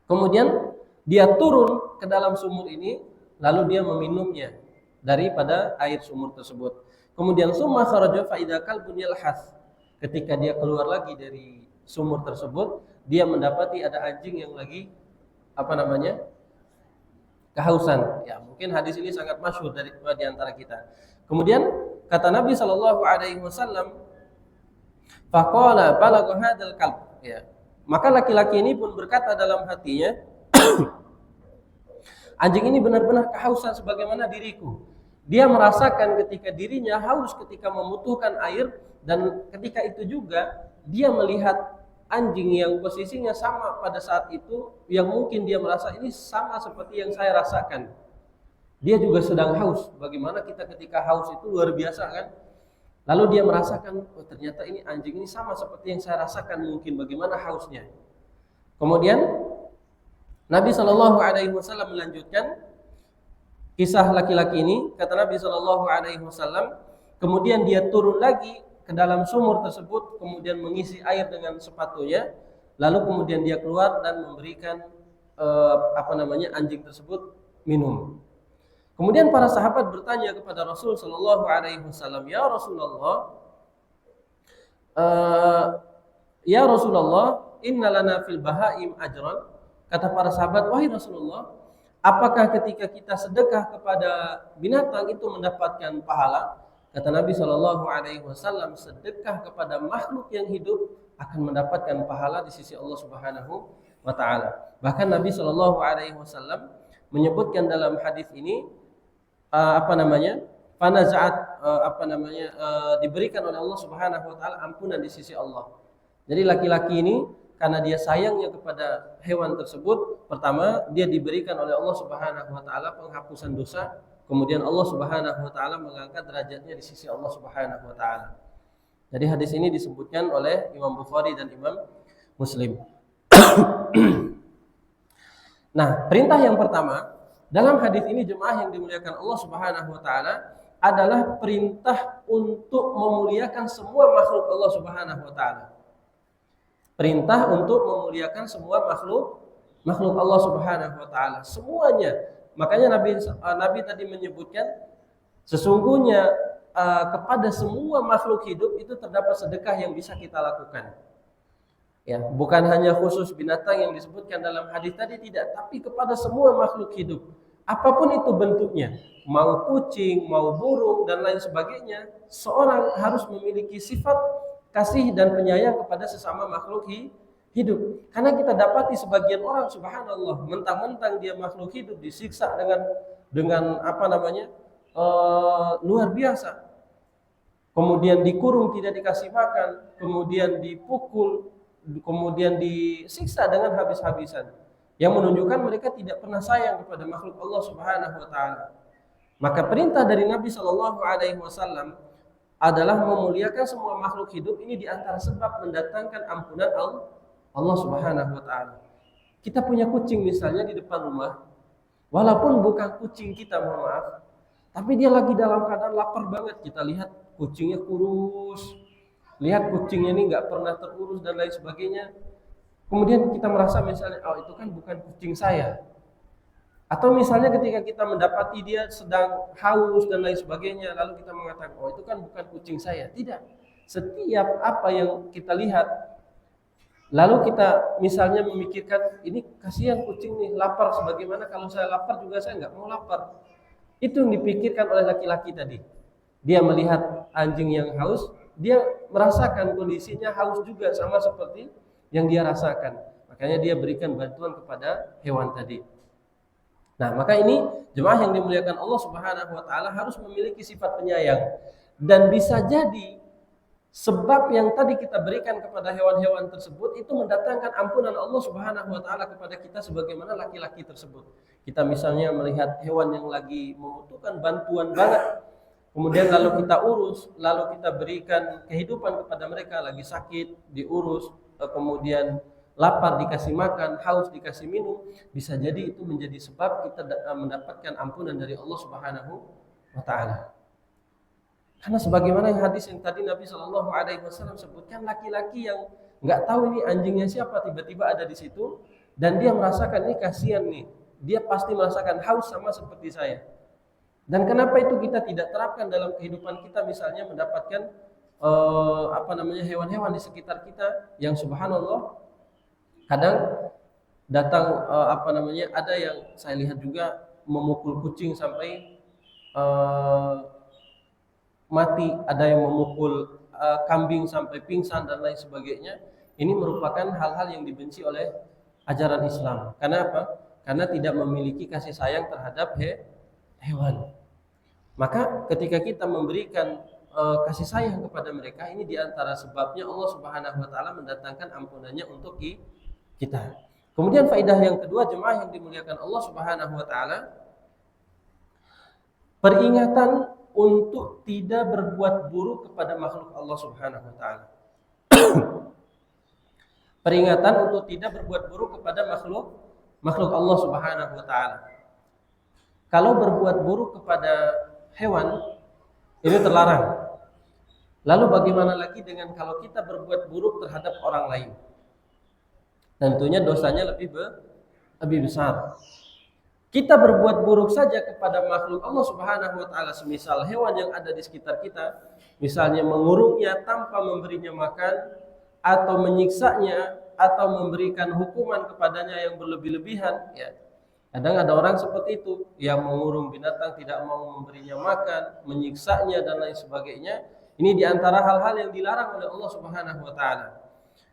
Kemudian dia turun ke dalam sumur ini, lalu dia meminumnya daripada air sumur tersebut. Kemudian summa kharaja fa idza kalbun yalhas. Ketika dia keluar lagi dari sumur tersebut, dia mendapati ada anjing yang lagi kehausan. Ya, mungkin hadis ini sangat masyhur di antara kita. Kemudian kata Nabi sallallahu alaihi wasallam, faqala balagha hadzal kalb. Ya. Maka laki-laki ini pun berkata dalam hatinya, anjing ini benar-benar kehausan sebagaimana diriku. Dia merasakan ketika dirinya haus ketika membutuhkan air, dan ketika itu juga dia melihat anjing yang posisinya sama pada saat itu, yang mungkin dia merasa ini sama seperti yang saya rasakan. Dia juga sedang haus. Bagaimana kita ketika haus itu luar biasa kan? Lalu dia merasakan, oh ternyata ini anjing ini sama seperti yang saya rasakan, mungkin bagaimana hausnya. Kemudian Nabi Shallallahu alaihi wasallam melanjutkan kisah laki-laki ini. Kata Nabi Shallallahu alaihi wasallam, kemudian dia turun lagi ke dalam sumur tersebut, kemudian mengisi air dengan sepatunya, lalu kemudian dia keluar dan memberikan anjing tersebut minum. Kemudian para sahabat bertanya kepada Rasul Shallallahu alaihi wasallam, ya Rasulullah, inna lana fil bahaim ajran. Kata para sahabat, wahai Rasulullah, apakah ketika kita sedekah kepada binatang itu mendapatkan pahala? Kata Nabi Shallallahu alaihi wasallam, sedekah kepada makhluk yang hidup akan mendapatkan pahala di sisi Allah Subhanahu wa taala. Bahkan Nabi Shallallahu alaihi wasallam menyebutkan dalam hadis ini diberikan oleh Allah Subhanahu wa taala ampunan di sisi Allah. Jadi laki-laki ini karena dia sayangnya kepada hewan tersebut, pertama dia diberikan oleh Allah Subhanahu wa taala penghapusan dosa, kemudian Allah Subhanahu wa taala mengangkat derajatnya di sisi Allah Subhanahu wa taala. Jadi hadis ini disebutkan oleh Imam Bukhari dan Imam Muslim. Nah, perintah yang pertama dalam hadis ini jemaah yang dimuliakan Allah Subhanahu wa taala adalah perintah untuk memuliakan semua makhluk Allah Subhanahu wa taala. Perintah untuk memuliakan semua makhluk Allah Subhanahu wa taala, semuanya. Makanya Nabi tadi menyebutkan sesungguhnya kepada semua makhluk hidup itu terdapat sedekah yang bisa kita lakukan. Ya, bukan hanya khusus binatang yang disebutkan dalam hadis tadi, tidak, tapi kepada semua makhluk hidup. Apapun itu bentuknya, mau kucing, mau burung dan lain sebagainya, seorang harus memiliki sifat kasih dan penyayang kepada sesama makhluk hidup. Karena kita dapati sebagian orang, subhanallah, mentang-mentang dia makhluk hidup disiksa dengan luar biasa. Kemudian dikurung, tidak dikasih makan, kemudian dipukul, kemudian disiksa dengan habis-habisan, yang menunjukkan mereka tidak pernah sayang kepada makhluk Allah Subhanahu wa taala. Maka perintah dari Nabi Shallallahu alaihi wasallam adalah memuliakan semua makhluk hidup. Ini diantara sebab mendatangkan ampunan Allah Subhanahu wa taala. Kita punya kucing misalnya di depan rumah, walaupun bukan kucing kita, mohon maaf, tapi dia lagi dalam keadaan lapar banget. Kita lihat kucingnya kurus, lihat kucingnya ini nggak pernah terurus dan lain sebagainya. Kemudian kita merasa misalnya, oh itu kan bukan kucing saya. Atau misalnya ketika kita mendapati dia sedang haus dan lain sebagainya, lalu kita mengatakan, oh itu kan bukan kucing saya. Tidak. Setiap apa yang kita lihat Lalu kita misalnya memikirkan, ini kasihan kucing nih lapar, sebagaimana kalau saya lapar juga saya nggak mau lapar. Itu yang dipikirkan oleh laki-laki tadi. Dia melihat anjing yang haus, dia merasakan kondisinya haus juga sama seperti yang dia rasakan. Makanya dia berikan bantuan kepada hewan tadi. Nah, maka ini jemaah yang dimuliakan Allah Subhanahu wa taala harus memiliki sifat penyayang. Dan bisa jadi sebab yang tadi kita berikan kepada hewan-hewan tersebut itu mendatangkan ampunan Allah Subhanahu wa taala kepada kita sebagaimana laki-laki tersebut. Kita misalnya melihat hewan yang lagi membutuhkan bantuan banget, kemudian lalu kita urus, lalu kita berikan kehidupan kepada mereka, lagi sakit diurus, kemudian lapar dikasih makan, haus dikasih minum, bisa jadi itu menjadi sebab kita mendapatkan ampunan dari Allah Subhanahu wa taala. Karena sebagaimana hadis yang tadi Nabi Shallallahu Alaihi Wasallam sebutkan, laki-laki yang nggak tahu ini anjingnya siapa tiba-tiba ada di situ dan dia merasakan ini kasihan nih, dia pasti merasakan haus sama seperti saya. Dan kenapa itu kita tidak terapkan dalam kehidupan kita, misalnya mendapatkan hewan-hewan di sekitar kita yang subhanallah kadang datang ada yang saya lihat juga memukul kucing sampai mati, ada yang memukul kambing sampai pingsan dan lain sebagainya. Ini merupakan hal-hal yang dibenci oleh ajaran Islam. Karena apa? Karena tidak memiliki kasih sayang terhadap hewan. Maka ketika kita memberikan kasih sayang kepada mereka, ini diantara sebabnya Allah Subhanahu wa taala mendatangkan ampunannya untuk kita. Kemudian faedah yang kedua, jemaah yang dimuliakan Allah Subhanahu wa taala, peringatan untuk tidak berbuat buruk kepada makhluk Allah Subhanahu wa taala. Peringatan untuk tidak berbuat buruk kepada makhluk Allah Subhanahu wa taala. Kalau berbuat buruk kepada hewan ini terlarang. Lalu bagaimana lagi dengan kalau kita berbuat buruk terhadap orang lain? Tentunya dosanya lebih besar. Kita berbuat buruk saja kepada makhluk Allah Subhanahu wa taala, semisal hewan yang ada di sekitar kita, misalnya mengurungnya tanpa memberinya makan, atau menyiksanya, atau memberikan hukuman kepadanya yang berlebih-lebihan, ya. Kadang ada orang seperti itu, yang mengurung binatang, tidak mau memberinya makan, menyiksanya dan lain sebagainya. Ini diantara hal-hal yang dilarang oleh Allah Subhanahu wa taala.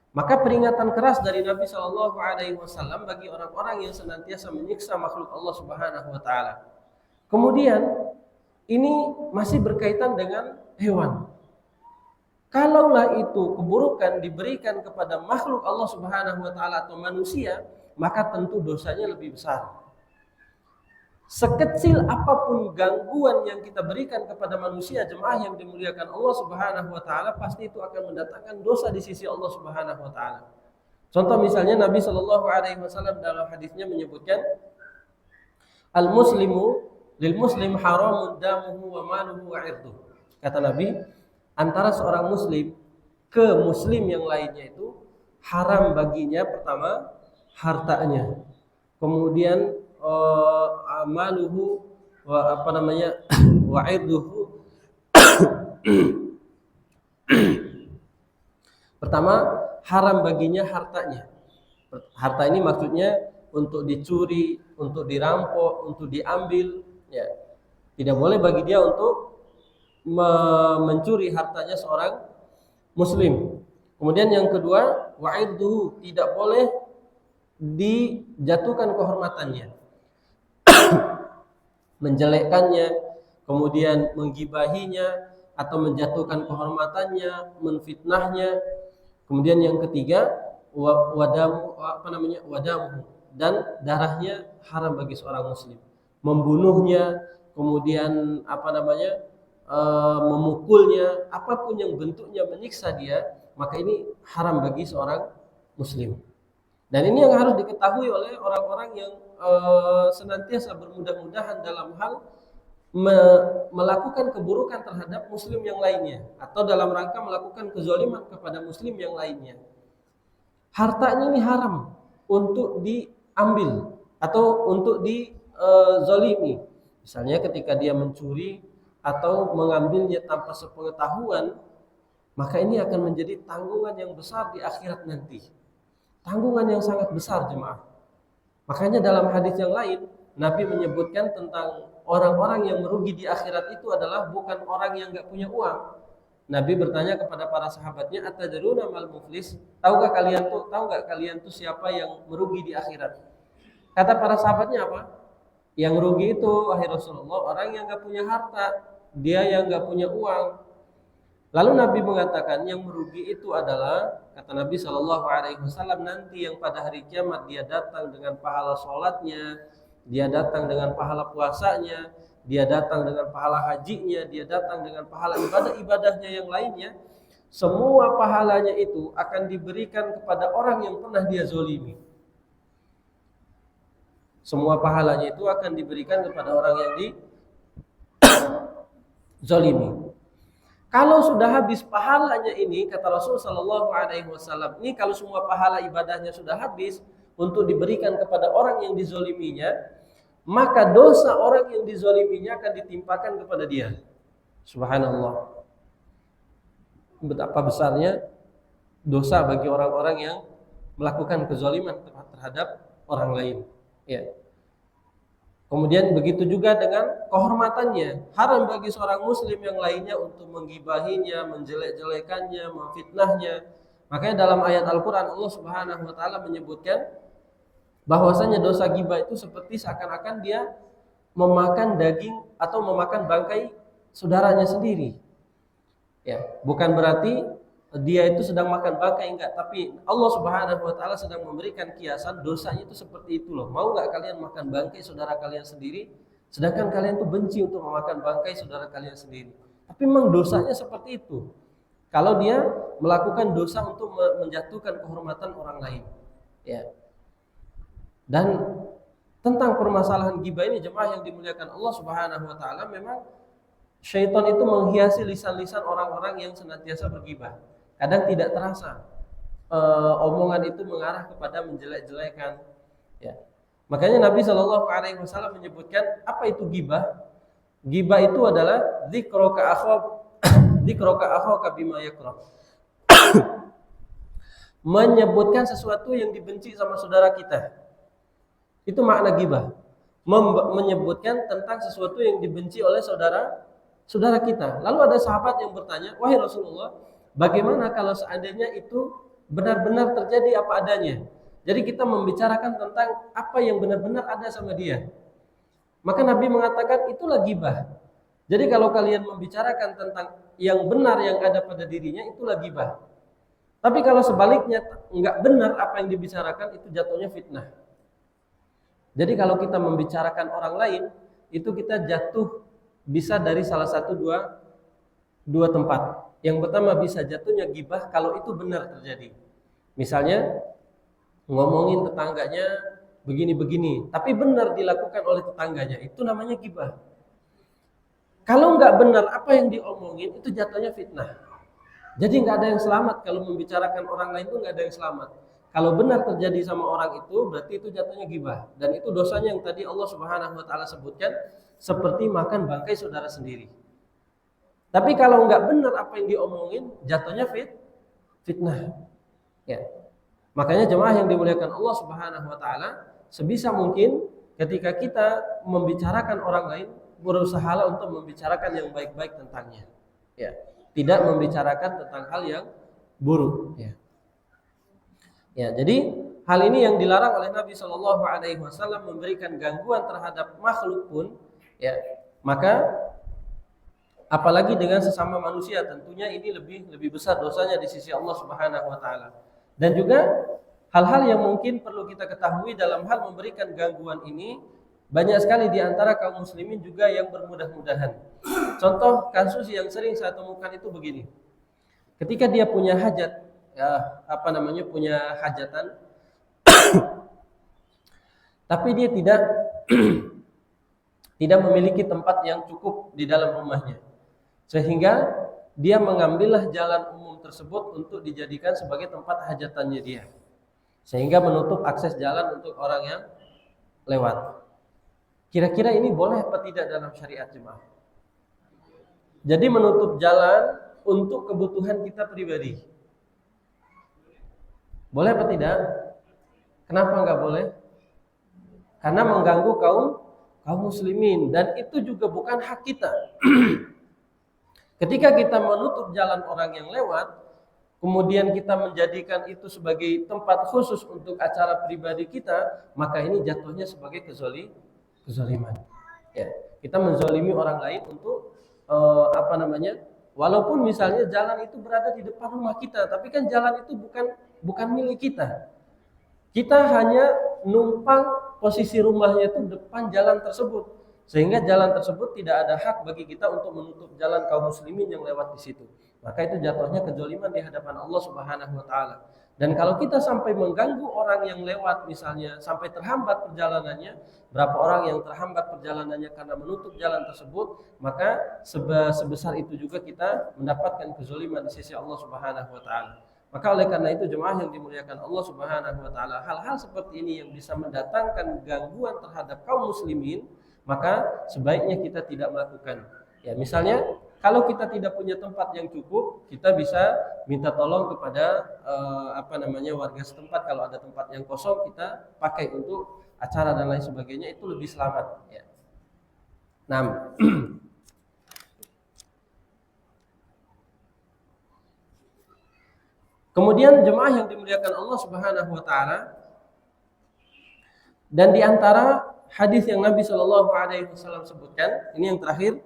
Maka peringatan keras dari Nabi Shallallahu Alaihi Wasallam bagi orang-orang yang senantiasa menyiksa makhluk Allah Subhanahu Wa Taala. Kemudian ini masih berkaitan dengan hewan. Kalaulah itu keburukan diberikan kepada makhluk Allah Subhanahu Wa Taala atau manusia, maka tentu dosanya lebih besar. Sekecil apapun gangguan yang kita berikan kepada manusia, jemaah yang dimuliakan Allah Subhanahu wa taala, pasti itu akan mendatangkan dosa di sisi Allah Subhanahu wa taala. Contoh misalnya Nabi Shallallahu alaihi wasallam dalam hadisnya menyebutkan, al-muslimu lil muslim haramun damuhu wa maluhu wa irduhu. Kata Nabi, antara seorang muslim ke muslim yang lainnya itu haram baginya, pertama hartanya, kemudian amaluhu wa irduhu. Pertama, haram baginya hartanya. Harta ini maksudnya untuk dicuri, untuk dirampok, untuk diambil, ya. Tidak boleh bagi dia untuk mencuri hartanya seorang muslim. Kemudian yang kedua, wa irduhu, tidak boleh dijatuhkan kehormatannya, menjelekkannya, kemudian menggibahinya atau menjatuhkan kehormatannya, menfitnahnya. Kemudian yang ketiga, wadamu dan darahnya haram bagi seorang muslim, membunuhnya, kemudian memukulnya, apapun yang bentuknya menyiksa dia, maka ini haram bagi seorang muslim. Dan ini yang harus diketahui oleh orang-orang yang senantiasa bermudah-mudahan dalam hal melakukan keburukan terhadap muslim yang lainnya, atau dalam rangka melakukan kezaliman kepada muslim yang lainnya. Hartanya ini haram untuk diambil atau untuk dizalimi. Misalnya ketika dia mencuri atau mengambilnya tanpa sepengetahuan, maka ini akan menjadi tanggungan yang besar di akhirat nanti. tanggungan yang sangat besar jemaah. Makanya dalam hadis yang lain Nabi menyebutkan tentang orang-orang yang merugi di akhirat itu adalah bukan orang yang nggak punya uang. Nabi bertanya kepada para sahabatnya, "Atadruna mal muflis?" Tahukah nggak kalian tuh siapa yang merugi di akhirat? Kata para sahabatnya apa? Yang rugi itu wahai Rasulullah orang yang nggak punya harta, dia yang nggak punya uang. Lalu Nabi mengatakan yang merugi itu adalah, kata Nabi Shallallahu Alaihi Wasallam, nanti yang pada hari kiamat dia datang dengan pahala sholatnya, dia datang dengan pahala puasanya, dia datang dengan pahala hajinya, dia datang dengan pahala ibadah-ibadahnya yang lainnya. Semua pahalanya itu akan diberikan kepada orang yang pernah dia zolimi. Semua pahalanya itu akan diberikan kepada orang yang dizolimi. Kalau sudah habis pahalanya ini, kata Rasul Shallallahu Alaihi Wasallam, ini kalau semua pahala ibadahnya sudah habis untuk diberikan kepada orang yang dizoliminya, maka dosa orang yang dizoliminya akan ditimpakan kepada dia. Subhanallah. Betapa besarnya dosa bagi orang-orang yang melakukan kezaliman terhadap orang lain. Ya. Kemudian begitu juga dengan kehormatannya. Haram bagi seorang muslim yang lainnya untuk menggibahinya, menjelek-jelekannya, memfitnahnya. Makanya dalam ayat Al-Quran Allah Subhanahu wa Ta'ala menyebutkan bahwasanya dosa gibah itu seperti seakan-akan dia memakan daging atau memakan bangkai saudaranya sendiri. Ya, bukan berarti dia itu sedang makan bangkai, enggak, tapi Allah Subhanahu wa Ta'ala sedang memberikan kiasan dosanya itu seperti itu loh. Mau enggak kalian makan bangkai saudara kalian sendiri, sedangkan kalian tuh benci untuk memakan bangkai saudara kalian sendiri. Tapi memang dosanya seperti itu. Kalau dia melakukan dosa untuk menjatuhkan kehormatan orang lain, ya. Dan tentang permasalahan ghibah ini jemaah yang dimuliakan Allah Subhanahu wa Ta'ala, memang syaitan itu menghiasi lisan-lisan orang-orang yang senantiasa berghibah. Kadang tidak terasa omongan itu mengarah kepada menjelek-jelekan. Ya. Makanya Nabi Shallallahu Alaihi Wasallam menyebutkan apa itu ghibah. Ghibah itu adalah dzikroka akhaka bima yakrah. Menyebutkan sesuatu yang dibenci sama saudara kita. Itu makna ghibah. Menyebutkan tentang sesuatu yang dibenci oleh saudara kita. Lalu ada sahabat yang bertanya, "Wahai Rasulullah, bagaimana kalau seandainya itu benar-benar terjadi apa adanya?" Jadi kita membicarakan tentang apa yang benar-benar ada sama dia. Maka Nabi mengatakan itulah ghibah. Jadi kalau kalian membicarakan tentang yang benar yang ada pada dirinya, itulah ghibah. Tapi kalau sebaliknya enggak benar apa yang dibicarakan, itu jatuhnya fitnah. Jadi kalau kita membicarakan orang lain, itu kita jatuh bisa dari salah satu dua tempat. Yang pertama bisa jatuhnya ghibah kalau itu benar terjadi. Misalnya ngomongin tetangganya begini-begini, tapi benar dilakukan oleh tetangganya, itu namanya ghibah. Kalau nggak benar apa yang diomongin, itu jatuhnya fitnah. Jadi nggak ada yang selamat kalau membicarakan orang lain, itu nggak ada yang selamat. Kalau benar terjadi sama orang itu, berarti itu jatuhnya ghibah. Dan itu dosanya yang tadi Allah Subhanahu wa Ta'ala sebutkan, seperti makan bangkai saudara sendiri. Tapi kalau nggak benar apa yang diomongin, jatuhnya fitnah. Ya. Makanya jemaah yang dimuliakan Allah Subhanahu wa Ta'ala, sebisa mungkin ketika kita membicarakan orang lain, berusahalah untuk membicarakan yang baik-baik tentangnya. Ya. Tidak membicarakan tentang hal yang buruk. Ya. Ya, jadi hal ini yang dilarang oleh Nabi Shallallahu Alaihi Wasallam, memberikan gangguan terhadap makhluk pun, ya, maka apalagi dengan sesama manusia, tentunya ini lebih besar dosanya di sisi Allah Subhanahu Wa Taala. Dan juga hal-hal yang mungkin perlu kita ketahui dalam hal memberikan gangguan ini, banyak sekali di antara kaum muslimin juga yang bermudah-mudahan. Contoh kasus yang sering saya temukan itu begini: ketika dia punya hajat, punya hajatan, tapi dia tidak memiliki tempat yang cukup di dalam rumahnya, sehingga dia mengambillah jalan umum tersebut untuk dijadikan sebagai tempat hajatannya dia, sehingga menutup akses jalan untuk orang yang lewat. Kira-kira ini boleh apa tidak dalam syariat jemaah? Jadi menutup jalan untuk kebutuhan kita pribadi, boleh apa tidak? Kenapa nggak boleh? Karena mengganggu kaum muslimin, dan itu juga bukan hak kita. Ketika kita menutup jalan orang yang lewat, kemudian kita menjadikan itu sebagai tempat khusus untuk acara pribadi kita, maka ini jatuhnya sebagai kezaliman. Ya, kita menzalimi orang lain untuk walaupun misalnya jalan itu berada di depan rumah kita, tapi kan jalan itu bukan milik kita. Kita hanya numpang posisi rumahnya itu depan jalan tersebut, sehingga jalan tersebut tidak ada hak bagi kita untuk menutup jalan kaum muslimin yang lewat di situ. Maka itu jatuhnya kezaliman di hadapan Allah Subhanahu wa taala. Dan kalau kita sampai mengganggu orang yang lewat, misalnya sampai terhambat perjalanannya, berapa orang yang terhambat perjalanannya karena menutup jalan tersebut, maka sebesar itu juga kita mendapatkan kezaliman di sisi Allah Subhanahu wa taala. Maka oleh karena itu jemaah yang dimuliakan Allah Subhanahu wa taala, hal-hal seperti ini yang bisa mendatangkan gangguan terhadap kaum muslimin, maka sebaiknya kita tidak melakukan. Ya, misalnya kalau kita tidak punya tempat yang cukup, kita bisa minta tolong kepada warga setempat. Kalau ada tempat yang kosong, kita pakai untuk acara dan lain sebagainya, itu lebih selamat, ya. Nah, kemudian jemaah yang dimuliakan Allah Subhanahu wa taala, dan di antara hadis yang Nabi Shallallahu alaihi wasallam sebutkan, ini yang terakhir,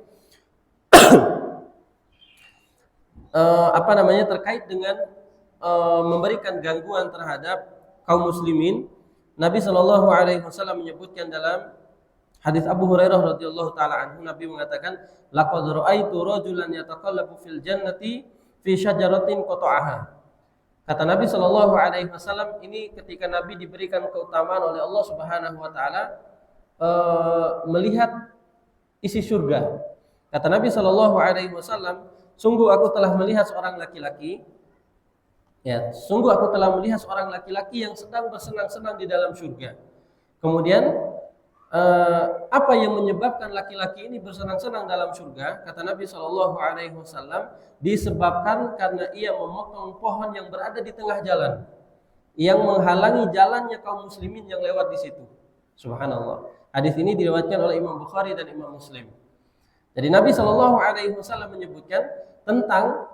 terkait dengan memberikan gangguan terhadap kaum muslimin. Nabi Shallallahu alaihi wasallam menyebutkan dalam hadis Abu Hurairah radhiyallahu taala anhu, Nabi mengatakan, laqad ra'aitu rajulan yataqallabu fil jannati fi syajaratin qata'aha. Kata Nabi Shallallahu alaihi wasallam, ini ketika Nabi diberikan keutamaan oleh Allah Subhanahu wa taala melihat isi surga. Kata Nabi Shallallahu alaihi wasallam, sungguh aku telah melihat seorang laki-laki, ya, sungguh aku telah melihat seorang laki-laki yang sedang bersenang-senang di dalam surga. Kemudian apa yang menyebabkan laki-laki ini bersenang-senang dalam surga? Kata Nabi Shallallahu alaihi wasallam, disebabkan karena ia memotong pohon yang berada di tengah jalan, yang menghalangi jalannya kaum muslimin yang lewat di situ. Subhanallah. Hadis ini diriwayatkan oleh Imam Bukhari dan Imam Muslim. Jadi Nabi Shallallahu alaihi wasallam menyebutkan tentang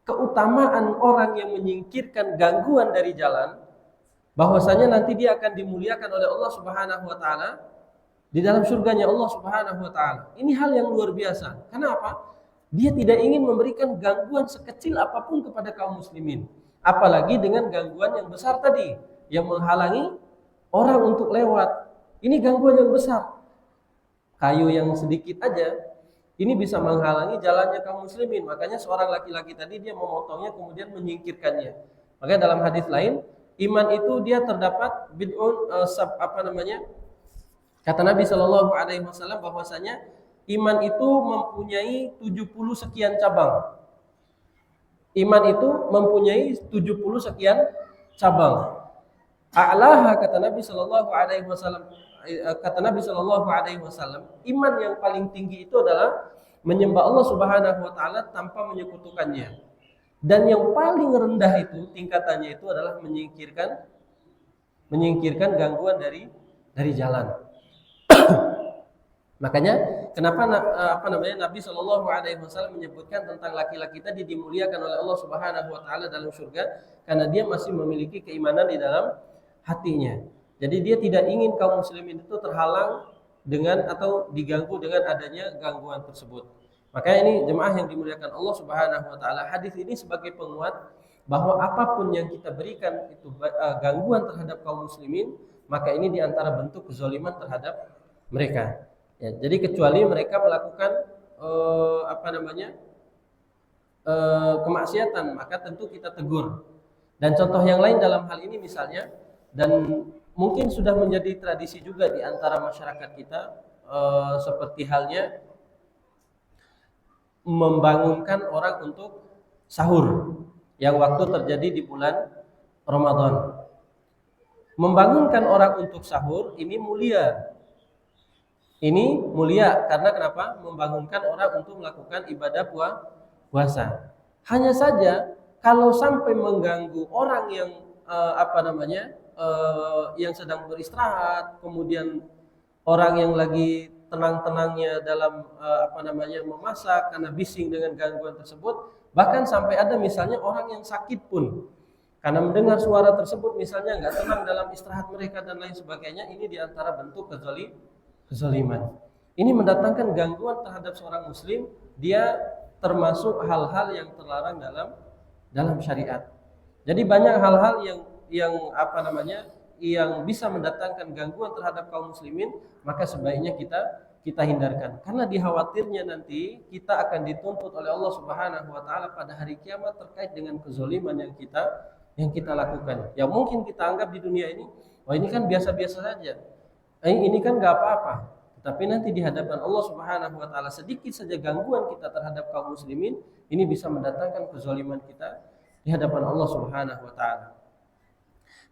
keutamaan orang yang menyingkirkan gangguan dari jalan, bahwasanya nanti dia akan dimuliakan oleh Allah Subhanahu wa taala di dalam surganya Allah Subhanahu wa taala. Ini hal yang luar biasa. Kenapa? Dia tidak ingin memberikan gangguan sekecil apapun kepada kaum muslimin, apalagi dengan gangguan yang besar tadi, yang menghalangi orang untuk lewat. Ini gangguan yang besar. Kayu yang sedikit aja ini bisa menghalangi jalannya kaum muslimin. Makanya seorang laki-laki tadi dia memotongnya kemudian menyingkirkannya. Makanya dalam hadis lain, iman itu dia terdapat bid'un kata Nabi Shallallahu alaihi wasallam bahwasanya iman itu mempunyai 70 sekian cabang. Iman itu mempunyai 70 sekian cabang. A'laha, kata Nabi Shallallahu alaihi wasallam, iman yang paling tinggi itu adalah menyembah Allah Subhanahu wa taala tanpa menyekutukannya. Dan yang paling rendah itu tingkatannya itu adalah menyingkirkan gangguan dari jalan. Makanya kenapa Nabi Shallallahu alaihi wasallam menyebutkan tentang laki-laki tadi dimuliakan oleh Allah Subhanahu wa taala dalam surga, karena dia masih memiliki keimanan di dalam hatinya. Jadi dia tidak ingin kaum muslimin itu terhalang dengan atau diganggu dengan adanya gangguan tersebut. Makanya ini jemaah yang dimuliakan Allah Subhanahu wa taala, hadis ini sebagai penguat bahwa apapun yang kita berikan itu gangguan terhadap kaum muslimin, maka ini diantara bentuk kezaliman terhadap mereka. Ya, jadi kecuali mereka melakukan kemaksiatan, maka tentu kita tegur. Dan contoh yang lain dalam hal ini misalnya, dan mungkin sudah menjadi tradisi juga di antara masyarakat kita, seperti halnya membangunkan orang untuk sahur yang waktu terjadi di bulan Ramadan. Membangunkan orang untuk sahur ini mulia. Ini mulia karena kenapa? Membangunkan orang untuk melakukan ibadah puasa. Hanya saja kalau sampai mengganggu orang yang yang sedang beristirahat, kemudian orang yang lagi tenang-tenangnya dalam memasak karena bising dengan gangguan tersebut, bahkan sampai ada misalnya orang yang sakit pun karena mendengar suara tersebut misalnya nggak tenang dalam istirahat mereka dan lain sebagainya. Ini diantara bentuk kezaliman. Ini mendatangkan gangguan terhadap seorang muslim. Dia termasuk hal-hal yang terlarang dalam syariat. Jadi banyak hal-hal yang bisa mendatangkan gangguan terhadap kaum muslimin, maka sebaiknya kita hindarkan, karena dikhawatirnya nanti kita akan dituntut oleh Allah Subhanahu wa taala pada hari kiamat terkait dengan kezaliman yang kita lakukan. Ya mungkin kita anggap di dunia ini, wah ini kan biasa-biasa saja. Ini kan enggak apa-apa. Tapi nanti di hadapan Allah Subhanahu wa taala sedikit saja gangguan kita terhadap kaum muslimin, ini bisa mendatangkan kezaliman kita di hadapan Allah Subhanahu wa taala.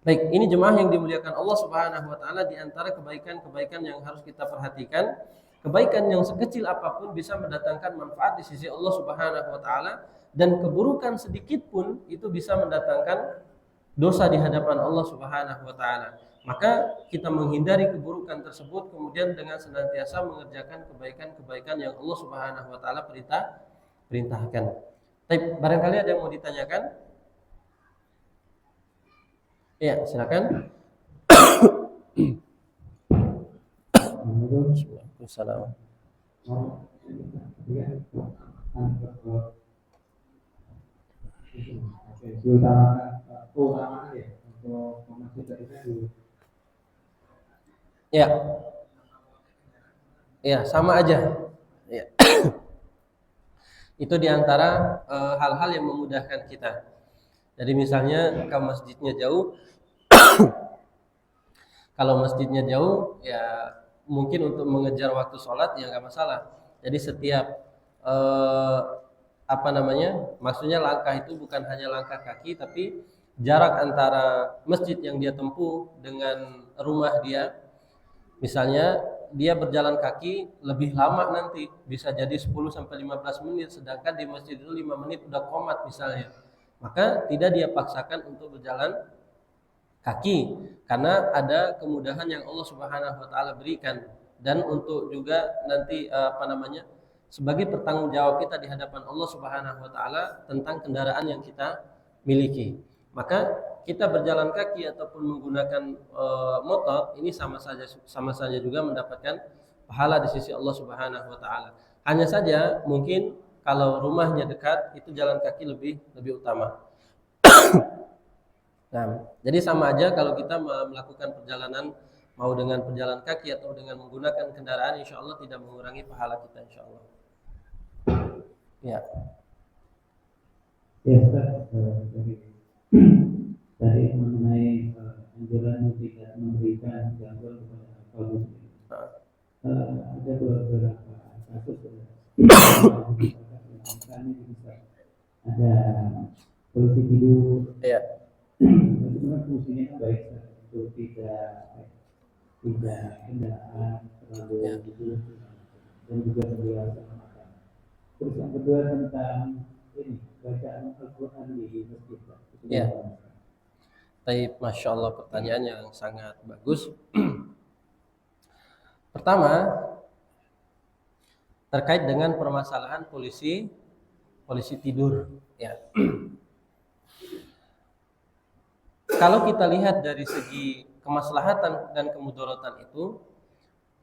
Baik, ini jemaah yang dimuliakan Allah Subhanahu wa taala, di antara kebaikan-kebaikan yang harus kita perhatikan, kebaikan yang sekecil apapun bisa mendatangkan manfaat di sisi Allah Subhanahu wa taala, dan keburukan sedikit pun itu bisa mendatangkan dosa di hadapan Allah Subhanahu wa taala. Maka kita menghindari keburukan tersebut, kemudian dengan senantiasa mengerjakan kebaikan-kebaikan yang Allah Subhanahu wa taala perintahkan. Tapi barangkali ada yang mau ditanyakan? Ya, silakan. Waalaikumsalam. Ya. Ya, sama aja. Ya. Itu diantara hal-hal yang memudahkan kita. Jadi misalnya kalau masjidnya jauh, ya mungkin untuk mengejar waktu sholat ya nggak masalah. Jadi setiap maksudnya langkah itu bukan hanya langkah kaki, tapi jarak antara masjid yang dia tempuh dengan rumah dia. Misalnya dia berjalan kaki lebih lama nanti, bisa jadi 10-15 menit, sedangkan di masjid itu 5 menit udah qomat misalnya. Maka tidak dia paksakan untuk berjalan kaki, karena ada kemudahan yang Allah Subhanahu wa taala berikan, dan untuk juga nanti sebagai pertanggung jawab kita di hadapan Allah Subhanahu wa taala tentang kendaraan yang kita miliki. Maka kita berjalan kaki ataupun menggunakan motor ini sama saja juga mendapatkan pahala di sisi Allah Subhanahu wa taala. Hanya saja mungkin kalau rumahnya dekat, itu jalan kaki lebih utama. Nah, jadi sama aja kalau kita melakukan perjalanan, mau dengan perjalan kaki atau dengan menggunakan kendaraan, insya Allah tidak mengurangi pahala kita, insya Allah. Ya. Ya, Ustaz, tadi mengenai anjuran tidak memberikan gangguan kepada kaum muslim. Ada beberapa kasus ada polisi tidur. Ya. Sebenarnya fungsinya baik untuk tidak kendaraan terlalu tidur dan juga terbiasa makan. Terus yang kedua tentang ini bacaan Al-Quran di masjid. Ya. Baik, masya Allah, pertanyaan yang sangat bagus. Pertama, terkait dengan permasalahan polisi tidur. Ya. Kalau kita lihat dari segi kemaslahatan dan kemudaratan itu,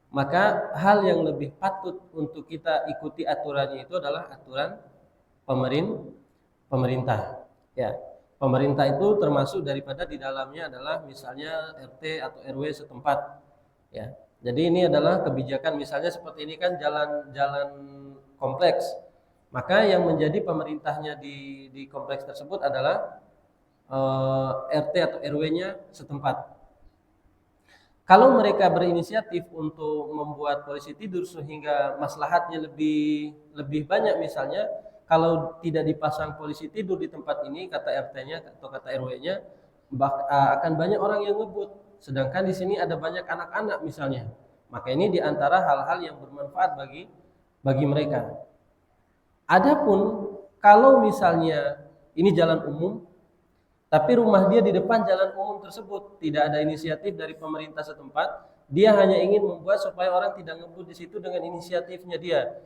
maka hal yang lebih patut untuk kita ikuti aturannya itu adalah aturan pemerintah. Ya, pemerintah itu termasuk daripada di dalamnya adalah misalnya RT atau RW setempat. Ya, jadi ini adalah kebijakan, misalnya seperti ini kan jalan kompleks. Maka yang menjadi pemerintahnya di kompleks tersebut adalah RT atau RW-nya setempat. Kalau mereka berinisiatif untuk membuat polisi tidur sehingga maslahatnya lebih banyak, misalnya kalau tidak dipasang polisi tidur di tempat ini, kata RT-nya atau kata RW-nya, akan banyak orang yang ngebut. Sedangkan di sini ada banyak anak-anak misalnya. Maka ini diantara hal-hal yang bermanfaat bagi mereka. Adapun kalau misalnya ini jalan umum, tapi rumah dia di depan jalan umum tersebut, tidak ada inisiatif dari pemerintah setempat. Dia hanya ingin membuat supaya orang tidak ngebut di situ dengan inisiatifnya dia.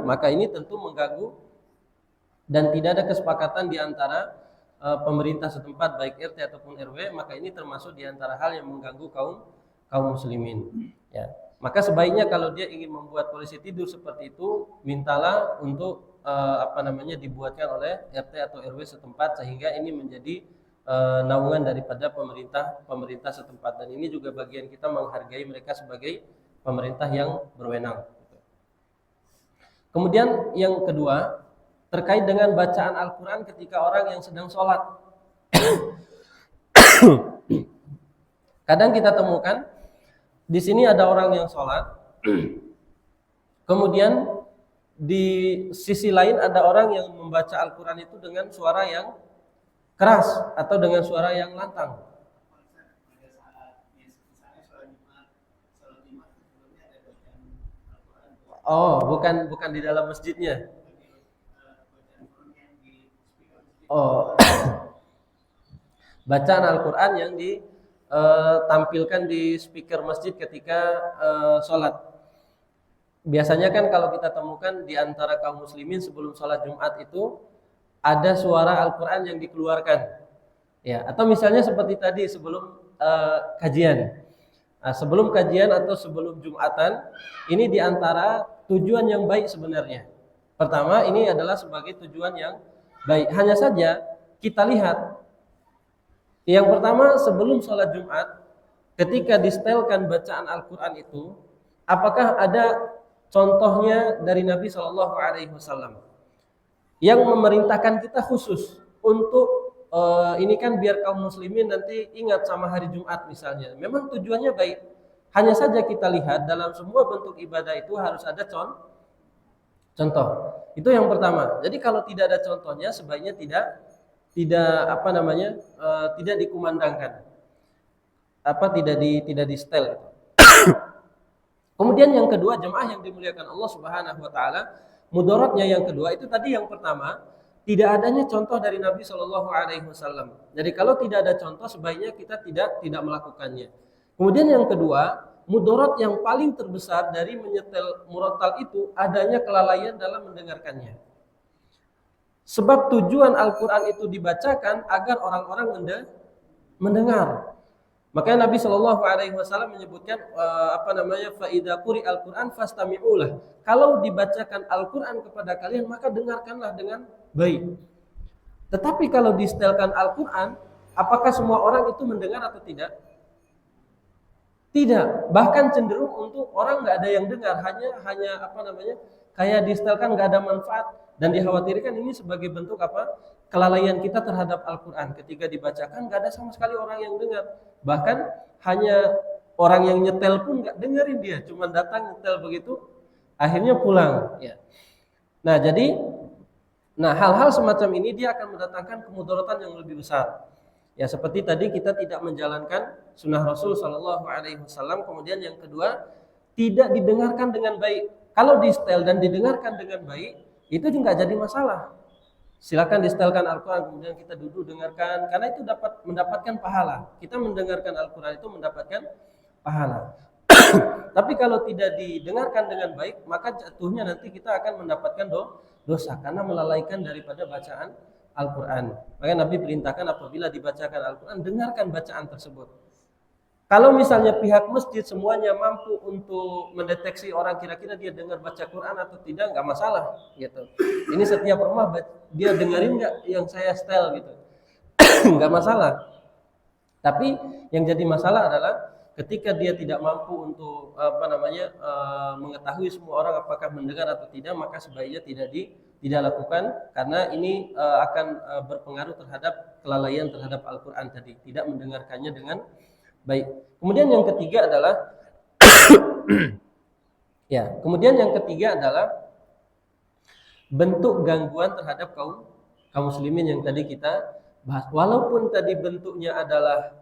Maka ini tentu mengganggu dan tidak ada kesepakatan di antara pemerintah setempat baik RT ataupun RW, maka ini termasuk di antara hal yang mengganggu kaum muslimin. Ya. Maka sebaiknya kalau dia ingin membuat polisi tidur seperti itu, mintalah untuk dibuatkan oleh RT atau RW setempat, sehingga ini menjadi naungan daripada pemerintah setempat. Dan ini juga bagian kita menghargai mereka sebagai pemerintah yang berwenang. Kemudian yang kedua, terkait dengan bacaan Al-Quran ketika orang yang sedang sholat. Kadang kita temukan di sini ada orang yang sholat, kemudian di sisi lain ada orang yang membaca Al-Quran itu dengan suara yang keras atau dengan suara yang lantang. Oh, bukan di dalam masjidnya. Oh, bacaan Al-Quran yang ditampilkan di speaker masjid ketika sholat. Biasanya kan kalau kita temukan di antara kaum muslimin sebelum sholat Jumat itu ada suara Al-Quran yang dikeluarkan, ya. Atau misalnya seperti tadi sebelum kajian, sebelum kajian atau sebelum Jumatan, ini di antara tujuan yang baik sebenarnya. Pertama, ini adalah sebagai tujuan yang baik. Hanya saja kita lihat, yang pertama sebelum sholat Jumat, ketika disetelkan bacaan Al-Quran itu, apakah ada contohnya dari Nabi SAW yang memerintahkan kita khusus untuk ini kan biar kaum muslimin nanti ingat sama hari Jumat misalnya. Memang tujuannya baik. Hanya saja kita lihat dalam semua bentuk ibadah itu harus ada contoh. Itu yang pertama. Jadi kalau tidak ada contohnya sebaiknya tidak dikumandangkan. Tidak di setel gitu. Kemudian yang kedua, jemaah yang dimuliakan Allah Subhanahu wa taala, mudaratnya yang kedua itu tadi yang pertama, tidak adanya contoh dari Nabi Shallallahu alaihi wasallam. Jadi kalau tidak ada contoh sebaiknya kita tidak melakukannya. Kemudian yang kedua, mudarat yang paling terbesar dari menyetel murattal itu adanya kelalaian dalam mendengarkannya. Sebab tujuan Al-Qur'an itu dibacakan agar orang-orang mendengar. Makanya Nabi Shallallahu alaihi wasallam menyebutkan fa idza quri'al Qur'an fastami'ulah. Kalau dibacakan Al-Qur'an kepada kalian maka dengarkanlah dengan baik. Tetapi kalau disetelkan Al-Qur'an, apakah semua orang itu mendengar atau tidak? Tidak. Bahkan cenderung untuk orang nggak ada yang dengar, hanya kayak disetelkan nggak ada manfaat, dan dikhawatirkan ini sebagai bentuk kelalaian kita terhadap Al-Quran. Ketika dibacakan nggak ada sama sekali orang yang dengar, bahkan hanya orang yang nyetel pun nggak dengerin dia, cuma datang nyetel begitu, akhirnya pulang. Ya. Nah hal-hal semacam ini dia akan mendatangkan kemudaratan yang lebih besar. Ya seperti tadi kita tidak menjalankan sunnah Rasul Shallallahu Alaihi Wasallam. Kemudian yang kedua, tidak didengarkan dengan baik. Kalau di setel dan didengarkan dengan baik, itu juga jadi masalah. Silakan disetelkan Al-Quran, kemudian kita duduk dengarkan, karena itu dapat mendapatkan pahala. Kita mendengarkan Al-Quran itu mendapatkan pahala. Tapi kalau tidak didengarkan dengan baik, maka jatuhnya nanti kita akan mendapatkan dosa karena melalaikan daripada bacaan Al-Quran. Maka Nabi perintahkan apabila dibacakan Al-Quran, dengarkan bacaan tersebut. Kalau misalnya pihak masjid semuanya mampu untuk mendeteksi orang kira-kira dia dengar baca Quran atau tidak, nggak masalah gitu. Ini setiap rumah dia dengerin nggak yang saya setel gitu, nggak masalah. Tapi yang jadi masalah adalah ketika dia tidak mampu untuk mengetahui semua orang apakah mendengar atau tidak, maka sebaiknya tidak lakukan, karena ini akan berpengaruh terhadap kelalaian terhadap Al-Quran tadi, tidak mendengarkannya dengan baik. Kemudian yang ketiga adalah bentuk gangguan terhadap kaum muslimin yang tadi kita bahas. Walaupun tadi bentuknya adalah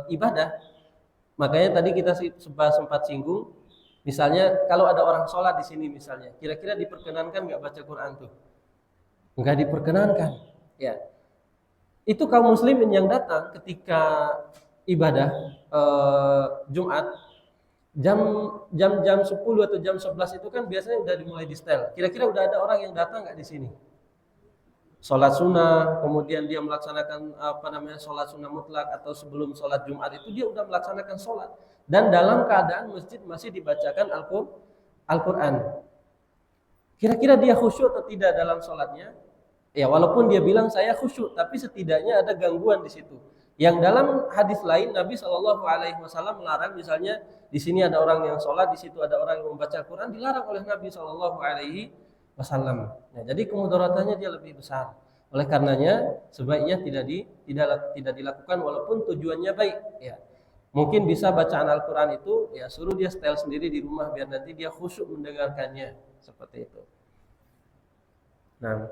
ibadah, makanya tadi kita sempat singgung. Misalnya kalau ada orang sholat di sini misalnya, kira-kira diperkenankan nggak baca Quran tuh? Nggak diperkenankan, ya. itu kaum muslimin yang datang ketika ibadah Jumat jam jam 10 atau jam 11 itu kan biasanya udah dimulai di setel. Kira-kira udah ada orang yang datang nggak di sini? Sholat sunnah, kemudian dia melaksanakan sholat sunnah mutlak atau sebelum sholat Jumat itu dia udah melaksanakan sholat dan dalam keadaan masjid masih dibacakan Al-Quran. Kira-kira dia khusyuk atau tidak dalam sholatnya? Ya walaupun dia bilang saya khusyuk, tapi setidaknya ada gangguan di situ. Yang dalam hadis lain Nabi Shallallahu Alaihi Wasallam melarang, misalnya di sini ada orang yang sholat, di situ ada orang yang membaca Al-Quran, dilarang oleh Nabi Shallallahu Alaihi Wasallam. Nah, jadi kemudaratannya dia lebih besar. Oleh karenanya sebaiknya tidak dilakukan walaupun tujuannya baik. Ya, mungkin bisa bacaan Al-Quran itu ya suruh dia setel sendiri di rumah biar nanti dia khusyuk mendengarkannya seperti itu. Nah,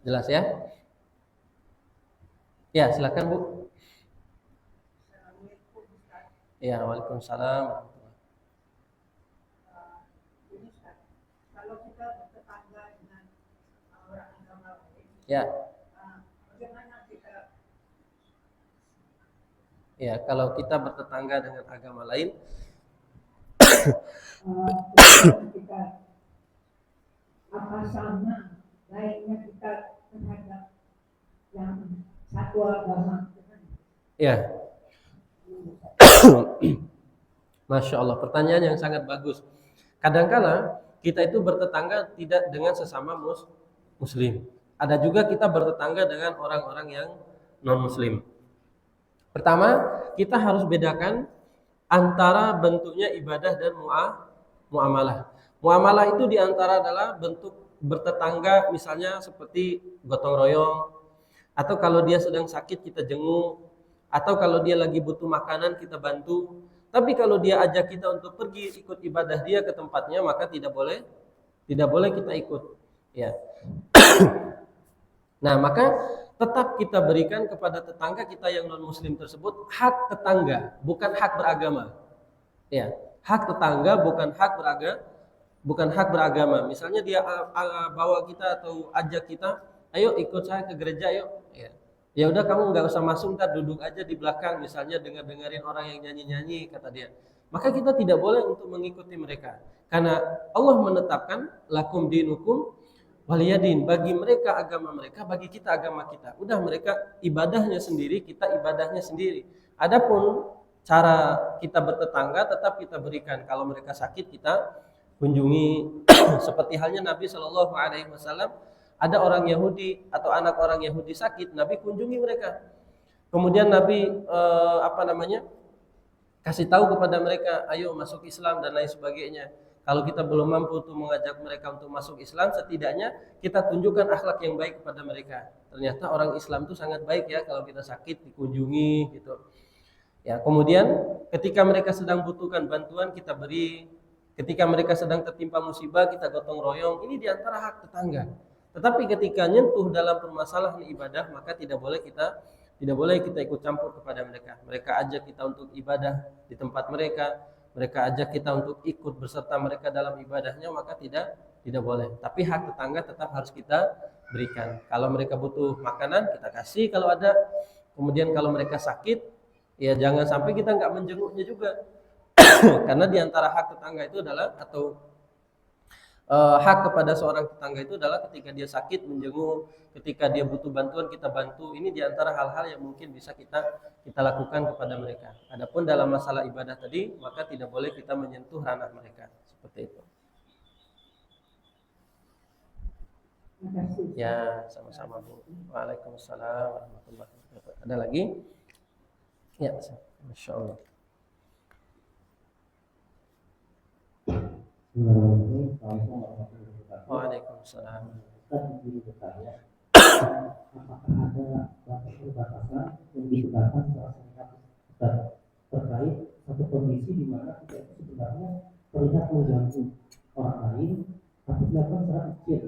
jelas ya? Ya, silakan Bu. Ya, waalaikumsalam. Kalau kita bertetangga dengan orang agama lain, Ya, bagaimana kita ya kalau kita bertetangga dengan agama lain, kita apa sama baiknya kita terhadap yang satu agama? ya. Masya Allah, pertanyaan yang sangat bagus. Kadangkala kita itu bertetangga tidak dengan sesama muslim. Ada juga kita bertetangga dengan orang-orang yang non muslim. Pertama, kita harus bedakan antara bentuknya ibadah dan muamalah. Muamalah itu diantara adalah bentuk bertetangga, misalnya seperti gotong royong, atau kalau dia sedang sakit kita jenguk, atau kalau dia lagi butuh makanan kita bantu. Tapi kalau dia ajak kita untuk pergi ikut ibadah dia ke tempatnya, maka tidak boleh kita ikut. Ya. Nah, maka tetap kita berikan kepada tetangga kita yang non muslim tersebut hak tetangga, bukan hak beragama. Ya, hak tetangga bukan hak beragama. Misalnya dia bawa kita atau ajak kita, ayo ikut saya ke gereja yuk. Ya. Ya udah kamu nggak usah masuk, ntar duduk aja di belakang, misalnya dengerin orang yang nyanyi-nyanyi, kata dia. Maka kita tidak boleh untuk mengikuti mereka. Karena Allah menetapkan lakum dinukum waliyadin, bagi mereka agama mereka, bagi kita agama kita. Udah mereka ibadahnya sendiri, kita ibadahnya sendiri. Adapun cara kita bertetangga tetap kita berikan. Kalau mereka sakit kita kunjungi. Seperti halnya Nabi Shallallahu Alaihi Wasallam, ada orang Yahudi atau anak orang Yahudi sakit, Nabi kunjungi mereka. Kemudian Nabi kasih tahu kepada mereka, ayo masuk Islam dan lain sebagainya. Kalau kita belum mampu untuk mengajak mereka untuk masuk Islam, setidaknya kita tunjukkan akhlak yang baik kepada mereka. Ternyata orang Islam itu sangat baik ya, kalau kita sakit dikunjungi gitu. Ya, kemudian ketika mereka sedang butuhkan bantuan kita beri. Ketika mereka sedang tertimpa musibah kita gotong royong. Ini diantara hak tetangga. Tetapi ketika nyentuh dalam permasalahan ibadah, maka tidak boleh kita ikut campur kepada mereka. Mereka ajak kita untuk ibadah di tempat mereka ajak kita untuk ikut berserta mereka dalam ibadahnya, maka tidak boleh. Tapi hak tetangga tetap harus kita berikan. Kalau mereka butuh makanan kita kasih kalau ada. Kemudian kalau mereka sakit, ya jangan sampai kita nggak menjenguknya juga. Karena diantara hak tetangga itu adalah hak kepada seorang tetangga itu adalah ketika dia sakit menjenguk, ketika dia butuh bantuan kita bantu. Ini diantara hal-hal yang mungkin bisa kita lakukan kepada mereka. Adapun dalam masalah ibadah tadi, maka tidak boleh kita menyentuh ranah mereka seperti itu. Ya, sama-sama Bu. Waalaikumsalam warahmatullahi wabarakatuh. Ada lagi? Ya, Masya Allah. Waalaikumsalam. Apakah ada batas-batasan yang digunakan terkait satu kondisi di mana kita itu sebenarnya terlihat mengganggu orang lain, tapi dilakukan secara kecil?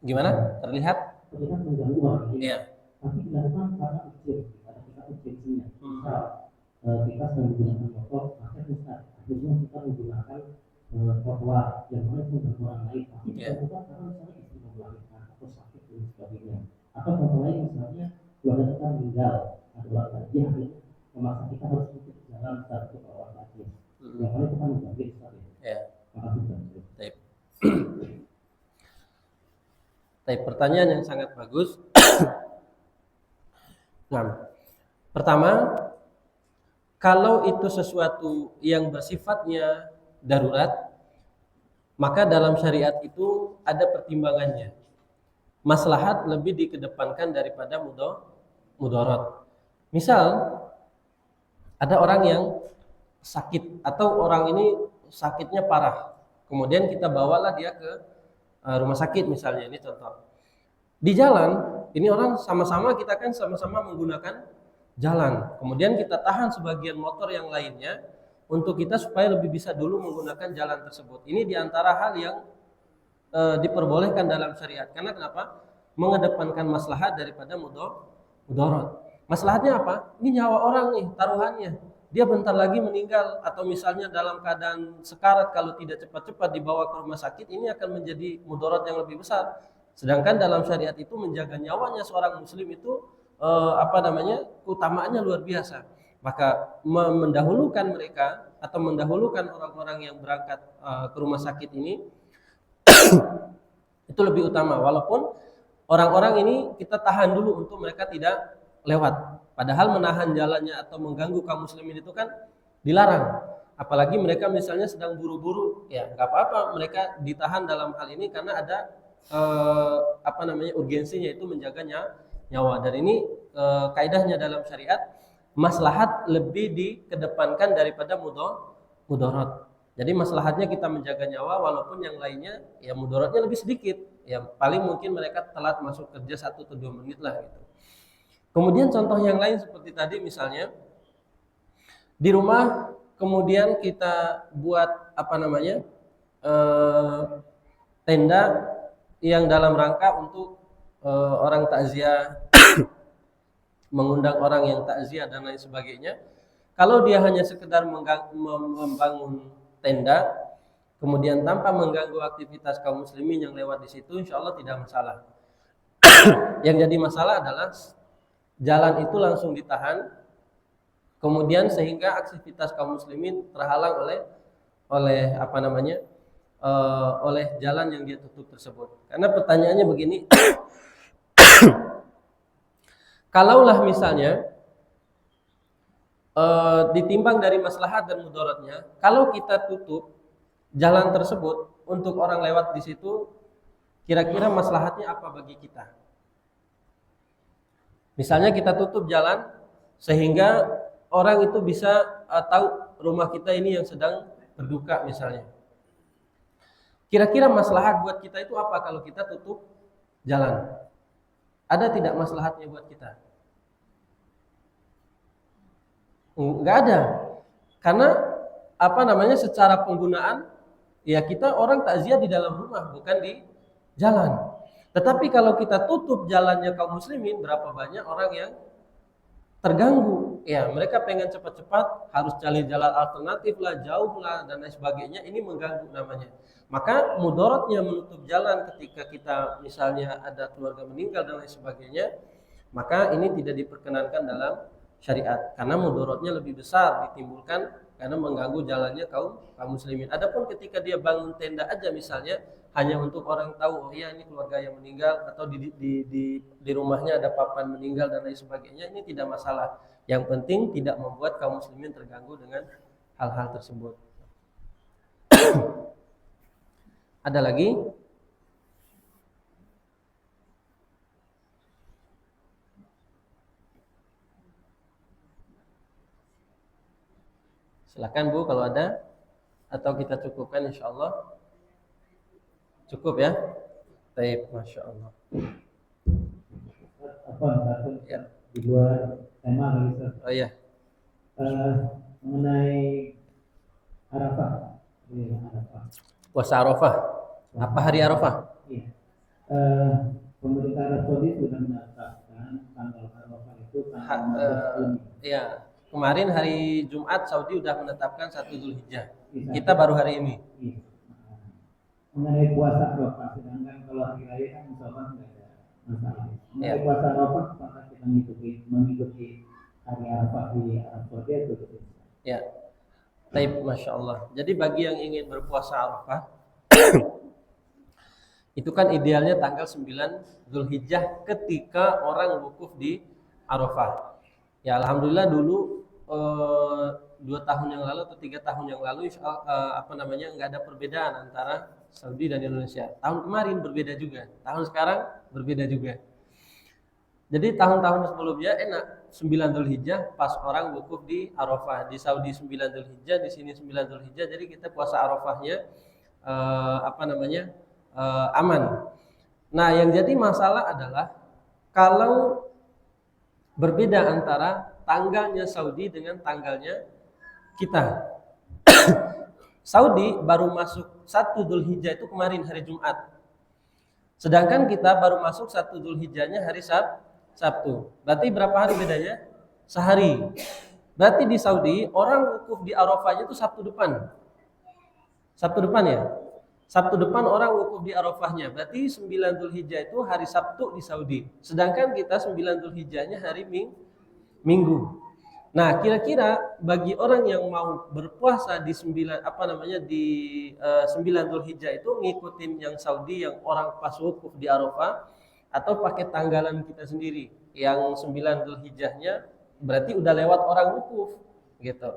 Gimana? Terlihat mengganggu orang lain, iya. Tapi dilakukan secara kecil. Ada kita urgensinya. Misal kita sedang menggunakan motor, maka akhirnya kita menggunakan trotoar yang mana itu mengganggu orang lain, tapi kita bukan karena misalnya istri melahirkan atau sakit dan sebagainya. Atau contoh lain misalnya keluarga meninggal atau orang tadi akhirnya memaksa kita harus ikut jalan satu orang tadi. Yang mana itu kan mubazir sekali. Ya. Makasih Pak. Baik. Baik, pertanyaan yang sangat bagus. Nah, pertama, kalau itu sesuatu yang bersifatnya darurat, maka dalam syariat itu ada pertimbangannya. Maslahat lebih dikedepankan daripada mudarat. Misal, ada orang yang sakit atau orang ini sakitnya parah. Kemudian kita bawalah dia ke rumah sakit misalnya, ini contoh. Di jalan, ini orang sama-sama kita kan sama-sama menggunakan jalan. Kemudian kita tahan sebagian motor yang lainnya untuk kita supaya lebih bisa dulu menggunakan jalan tersebut. Ini diantara hal yang diperbolehkan dalam syariat. Karena kenapa? Mengedepankan maslahat daripada mudarat. Maslahatnya apa? Ini nyawa orang nih, taruhannya. Dia bentar lagi meninggal atau misalnya dalam keadaan sekarat, kalau tidak cepat-cepat dibawa ke rumah sakit, ini akan menjadi mudarat yang lebih besar. Sedangkan dalam syariat itu menjaga nyawanya seorang muslim itu keutamaannya luar biasa. Maka mendahulukan mereka atau mendahulukan orang-orang yang berangkat ke rumah sakit ini itu lebih utama. Walaupun orang-orang ini kita tahan dulu untuk mereka tidak lewat. Padahal menahan jalannya atau mengganggu kaum muslimin itu kan dilarang. Apalagi mereka misalnya sedang buru-buru, ya nggak apa-apa mereka ditahan dalam hal ini karena ada urgensinya itu menjaga nyawa. Dan ini kaidahnya dalam syariat, maslahat lebih dikedepankan daripada mudarat. Jadi maslahatnya kita menjaga nyawa, walaupun yang lainnya ya mudaratnya lebih sedikit. Ya paling mungkin mereka telat masuk kerja 1 atau 2 menit lah gitu. Kemudian contoh yang lain seperti tadi misalnya di rumah kemudian kita buat tenda yang dalam rangka untuk orang takziah, mengundang orang yang takziah dan lain sebagainya. Kalau dia hanya sekedar membangun tenda, kemudian tanpa mengganggu aktivitas kaum muslimin yang lewat di situ, insya Allah tidak masalah. Yang jadi masalah adalah jalan itu langsung ditahan, kemudian sehingga aktivitas kaum muslimin terhalang oleh jalan yang dia tutup tersebut. Karena pertanyaannya begini, kalaulah misalnya ditimbang dari maslahat dan mudaratnya, kalau kita tutup jalan tersebut untuk orang lewat di situ, kira-kira maslahatnya apa bagi kita? Misalnya kita tutup jalan sehingga orang itu bisa tahu rumah kita ini yang sedang berduka misalnya. Kira-kira maslahat buat kita itu apa kalau kita tutup jalan? Ada tidak maslahatnya buat kita? Enggak ada. Karena secara penggunaan ya kita orang takziah di dalam rumah, bukan di jalan. Tetapi kalau kita tutup jalannya kaum muslimin, berapa banyak orang yang terganggu. Ya, mereka pengen cepat-cepat, harus cari jalan alternatif lah, jauh lah, dan lain sebagainya. Ini mengganggu namanya. Maka mudaratnya menutup jalan ketika kita misalnya ada keluarga meninggal dan lain sebagainya, maka ini tidak diperkenankan dalam syariat. Karena mudaratnya lebih besar ditimbulkan karena mengganggu jalannya kaum muslimin. Adapun ketika dia bangun tenda aja misalnya, hanya untuk orang tahu, oh iya ini keluarga yang meninggal, atau di rumahnya ada papan meninggal dan lain sebagainya, ini tidak masalah. Yang penting tidak membuat kaum muslimin terganggu dengan hal-hal tersebut. Ada lagi? Silakan Bu kalau ada, atau kita cukupkan insya Allah. Cukup ya? Baik, Masya Allah. Ya. Di luar tema Ustaz. Oh iya. Mengenai Arafah. Puasa Arafah. Apa hari Arafah? Iya. Pemerintah Arab Saudi sudah menetapkan tanggal Arafah itu tanggal 15 Juni. Iya. Kemarin hari Jumat Saudi sudah menetapkan 1 Zulhijjah. Kita baru hari ini. Iya. Mengenai puasa Arafah, sedangkan kalau hari raya kan insya Allah tidak ada masalah. Mengenai puasa Arafah, apakah kita mengikuti hari Arafah di Arab Saudi atau di Ya. Baik, Masya Allah. Jadi bagi yang ingin berpuasa Arafah itu kan idealnya tanggal 9 Zulhijjah ketika orang wukuf di Arafah. Ya alhamdulillah dulu 2 tahun yang lalu atau 3 tahun yang lalu nggak ada perbedaan antara Saudi dan Indonesia. Tahun kemarin berbeda juga, tahun sekarang berbeda juga. Jadi tahun-tahun sebelumnya enak 9 Zulhijjah pas orang wukuf di Arafah. Di Saudi 9 Zulhijjah, di sini 9 Zulhijjah. Jadi kita puasa Arafahnya aman. Nah, yang jadi masalah adalah kalau berbeda antara tanggalnya Saudi dengan tanggalnya kita. Saudi baru masuk 1 Zulhijjah itu kemarin hari Jumat. Sedangkan kita baru masuk 1 Zulhijjahnya hari Sabtu. Berarti berapa hari bedanya? Sehari. Berarti di Saudi orang wukuf di Arafahnya itu Sabtu depan. Sabtu depan ya? Sabtu depan orang wukuf di Arafahnya. Berarti 9 Zulhijjah itu hari Sabtu di Saudi. Sedangkan kita 9 Zulhijjahnya hari Minggu. Nah, kira-kira bagi orang yang mau berpuasa di 9 Zulhijjah itu ngikutin yang Saudi yang orang pas wukuf di Arafah atau pakai tanggalan kita sendiri yang 9 Zulhijjahnya berarti udah lewat orang wukuf gitu.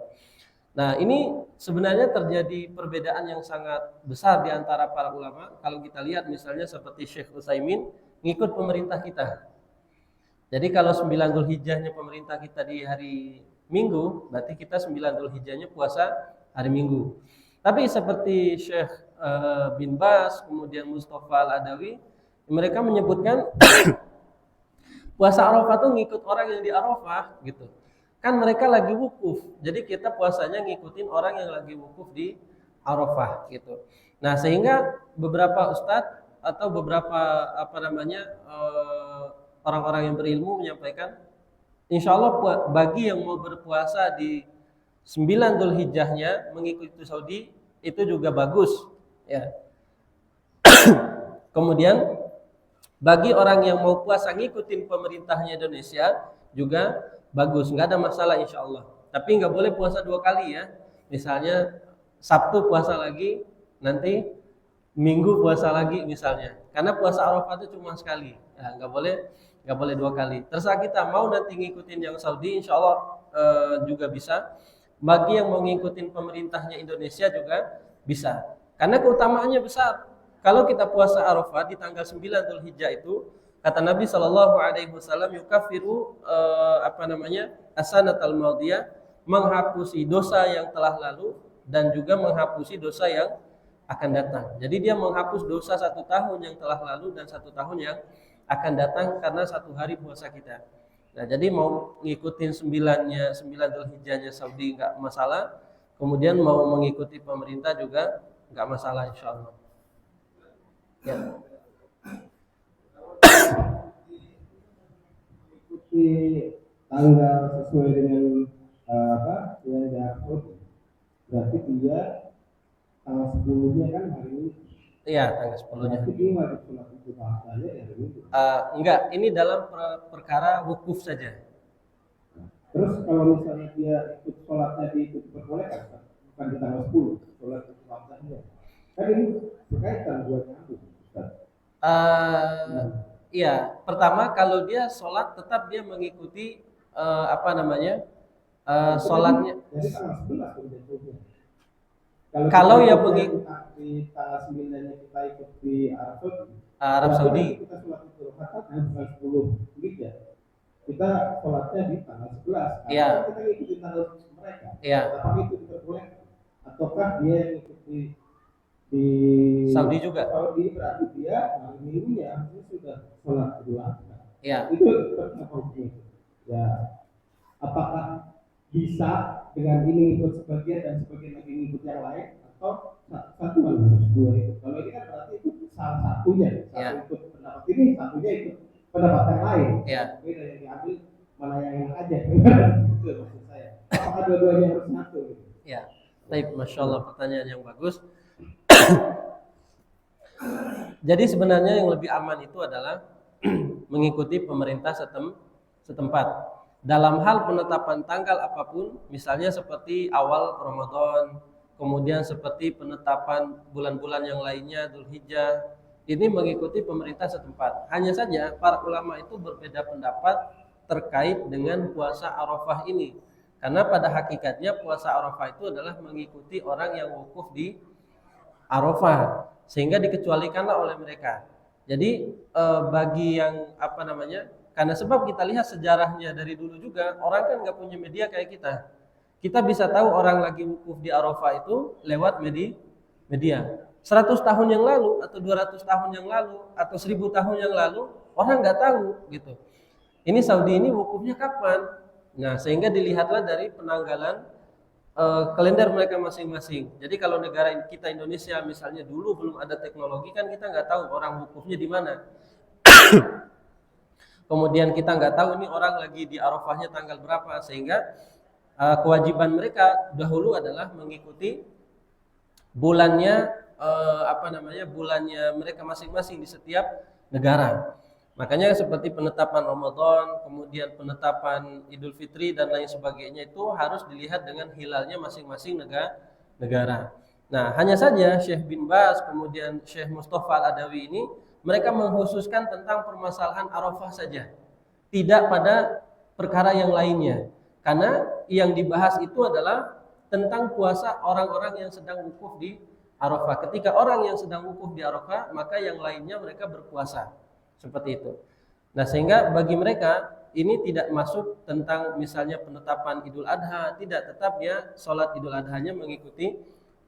Nah, ini sebenarnya terjadi perbedaan yang sangat besar di antara para ulama. Kalau kita lihat misalnya seperti Syekh Utsaimin ngikut pemerintah kita. Jadi kalau 9 Zulhijjahnya pemerintah kita di hari Minggu, berarti kita 9 Zulhijjahnya puasa hari Minggu. Tapi seperti Syekh bin Bas, kemudian Mustafa Al-Adawi, mereka menyebutkan puasa Arafah itu ngikut orang yang di Arafah gitu. Kan mereka lagi wukuf, jadi kita puasanya ngikutin orang yang lagi wukuf di Arafah gitu. Nah, sehingga beberapa ustadz atau beberapa orang-orang yang berilmu menyampaikan, insya Allah bagi yang mau berpuasa di 9 Zulhijjahnya mengikuti Saudi itu juga bagus ya. Kemudian bagi orang yang mau puasa ngikutin pemerintahnya Indonesia juga bagus, nggak ada masalah insya Allah. Tapi nggak boleh puasa 2 kali ya. Misalnya Sabtu puasa lagi, nanti Minggu puasa lagi misalnya. Karena puasa Arafah itu cuma sekali, ya, nggak boleh 2 kali. Terserah kita mau nanti ngikutin yang Saudi, insya Allah juga bisa. Bagi yang mau ngikutin pemerintahnya Indonesia juga bisa. Karena keutamaannya besar. Kalau kita puasa Arafah di tanggal 9 Zulhijjah itu, kata Nabi SAW, yukafiru as-sanatal madiyah, menghapusi dosa yang telah lalu dan juga menghapusi dosa yang akan datang. Jadi dia menghapus dosa 1 tahun yang telah lalu dan 1 tahun yang akan datang karena 1 hari puasa kita. Nah, jadi mau ngikutin 9 Zulhijjahnya Saudi nggak masalah, kemudian mau mengikuti pemerintah juga nggak masalah insya Allah. Ya. Ikuti tanggal sesuai dengan yang diatur, berarti dia tanggal 10-nya kan hari ini. Iya, tanggal 10-nya. Berarti dia wajib sholat itu bahasanya ya hari ini. Enggak, ini dalam perkara wukuf saja. Terus kalau misalnya dia ikut sholatnya diperbolehkan, bukan di tanggal 10 sholat itu bahasanya. Kan ini berkaitan buat nyambung. Iya, pertama kalau dia sholat tetap dia mengikuti sholatnya. Jadi tanggal 11 kemudian. Kalau ya di tanggal 9-nya kita ikut di Arab Saudi. Kita sholat itu tanggal 10 gitu ya. Kita sholatnya di tanggal 11. Iya. Kita ikuti tanggal mereka. Iya. Apakah itu diperbolehkan? Ataukah dia yang ikuti di Saudi juga? Saudi berarti dia hari Minggunya sudah sholat kedua. Iya. Itu ya. Apakah bisa dengan ini ikut sebagian dan sebagian lagi ikut yang lain atau satuan harus 2 itu? Kalau ini kan berarti itu salah satunya, satu ikut pendapat ini, satunya ikut pendapat yang lain. Iya. Beda yang diambil mana yang enak aja. Itu maksud saya. Apakah dua-duanya harus satu? Ya, baik, masya Allah, pertanyaan yang bagus. Jadi sebenarnya yang lebih aman itu adalah mengikuti pemerintah setempat. Dalam hal penetapan tanggal apapun, misalnya seperti awal Ramadan, kemudian seperti penetapan bulan-bulan yang lainnya, Dzulhijjah, ini mengikuti pemerintah setempat. Hanya saja para ulama itu berbeda pendapat terkait dengan puasa Arafah ini. Karena pada hakikatnya puasa Arafah itu adalah mengikuti orang yang wukuf di Arafah, sehingga dikecualikanlah oleh mereka. Jadi bagi yang karena sebab kita lihat sejarahnya dari dulu juga, orang kan nggak punya media kayak kita. Kita bisa tahu orang lagi wukuf di Arafah itu lewat media. 100 tahun yang lalu atau 200 tahun yang lalu atau 1000 tahun yang lalu orang nggak tahu gitu. Ini Saudi ini wukufnya kapan? Nah, sehingga dilihatlah dari penanggalan kalender mereka masing-masing. Jadi kalau negara kita Indonesia misalnya dulu belum ada teknologi, kan kita nggak tahu orang wukufnya di mana. Kemudian kita nggak tahu ini orang lagi di Arafahnya tanggal berapa, sehingga kewajiban mereka dahulu adalah mengikuti bulannya bulannya mereka masing-masing di setiap negara. Makanya seperti penetapan Ramadan, kemudian penetapan Idul Fitri dan lain sebagainya itu harus dilihat dengan hilalnya masing-masing negara. Nah, hanya saja Syekh bin Baz kemudian Syekh Mustafa Al-Adawi ini mereka mengkhususkan tentang permasalahan Arafah saja, tidak pada perkara yang lainnya. Karena yang dibahas itu adalah tentang puasa orang-orang yang sedang wukuf di Arafah. Ketika orang yang sedang wukuf di Arafah, maka yang lainnya mereka berpuasa. Seperti itu. Nah, sehingga bagi mereka ini tidak masuk tentang misalnya penetapan Idul Adha, tidak, tetap dia sholat Idul Adhanya mengikuti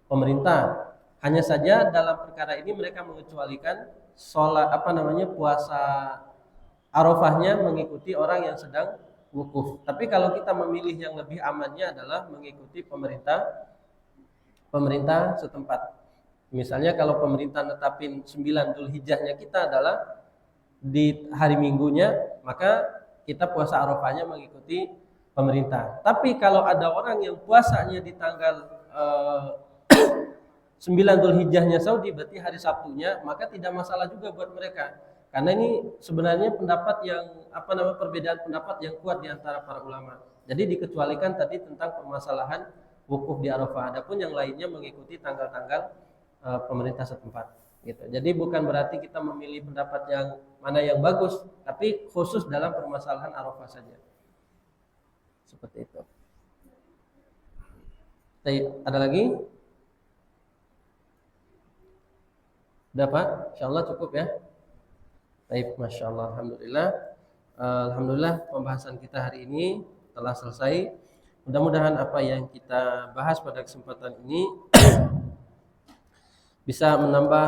pemerintah. Hanya saja dalam perkara ini mereka mengecualikan sholat puasa Arafahnya mengikuti orang yang sedang wukuf. Tapi kalau kita memilih yang lebih amannya adalah mengikuti pemerintah setempat. Misalnya kalau pemerintah netapin 9 Dzulhijjahnya kita adalah di hari Minggunya, maka kita puasa Arafahnya mengikuti pemerintah. Tapi kalau ada orang yang puasanya di tanggal 9 Dzulhijjahnya Saudi, berarti hari Sabtunya, maka tidak masalah juga buat mereka. Karena ini sebenarnya pendapat yang perbedaan pendapat yang kuat di antara para ulama. Jadi dikecualikan tadi tentang permasalahan wukuf di Arafah. Adapun yang lainnya mengikuti tanggal-tanggal pemerintah setempat. Gitu. Jadi bukan berarti kita memilih pendapat yang mana yang bagus, tapi khusus dalam permasalahan Arafah saja. Seperti itu. Ada lagi? Udah Pak? Insyaallah cukup ya. Baik, Masya Allah, Alhamdulillah. Alhamdulillah pembahasan kita hari ini telah selesai. Mudah-mudahan apa yang kita bahas pada kesempatan ini bisa menambah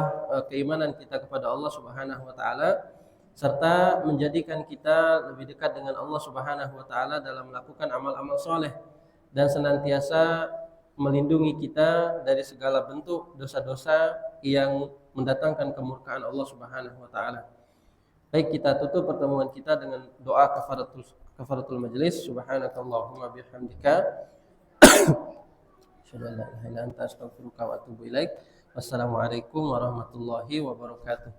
keimanan kita kepada Allah Subhanahu wa taala, serta menjadikan kita lebih dekat dengan Allah Subhanahu wa taala dalam melakukan amal-amal soleh, dan senantiasa melindungi kita dari segala bentuk dosa-dosa yang mendatangkan kemurkaan Allah Subhanahu wa taala. Baik, kita tutup pertemuan kita dengan doa kafaratul majlis. Subhanakallahumma bihamdika asyhadu an la ilaha illa anta astaghfiruka wa atubu ilaik. Wassalamualaikum warahmatullahi wabarakatuh.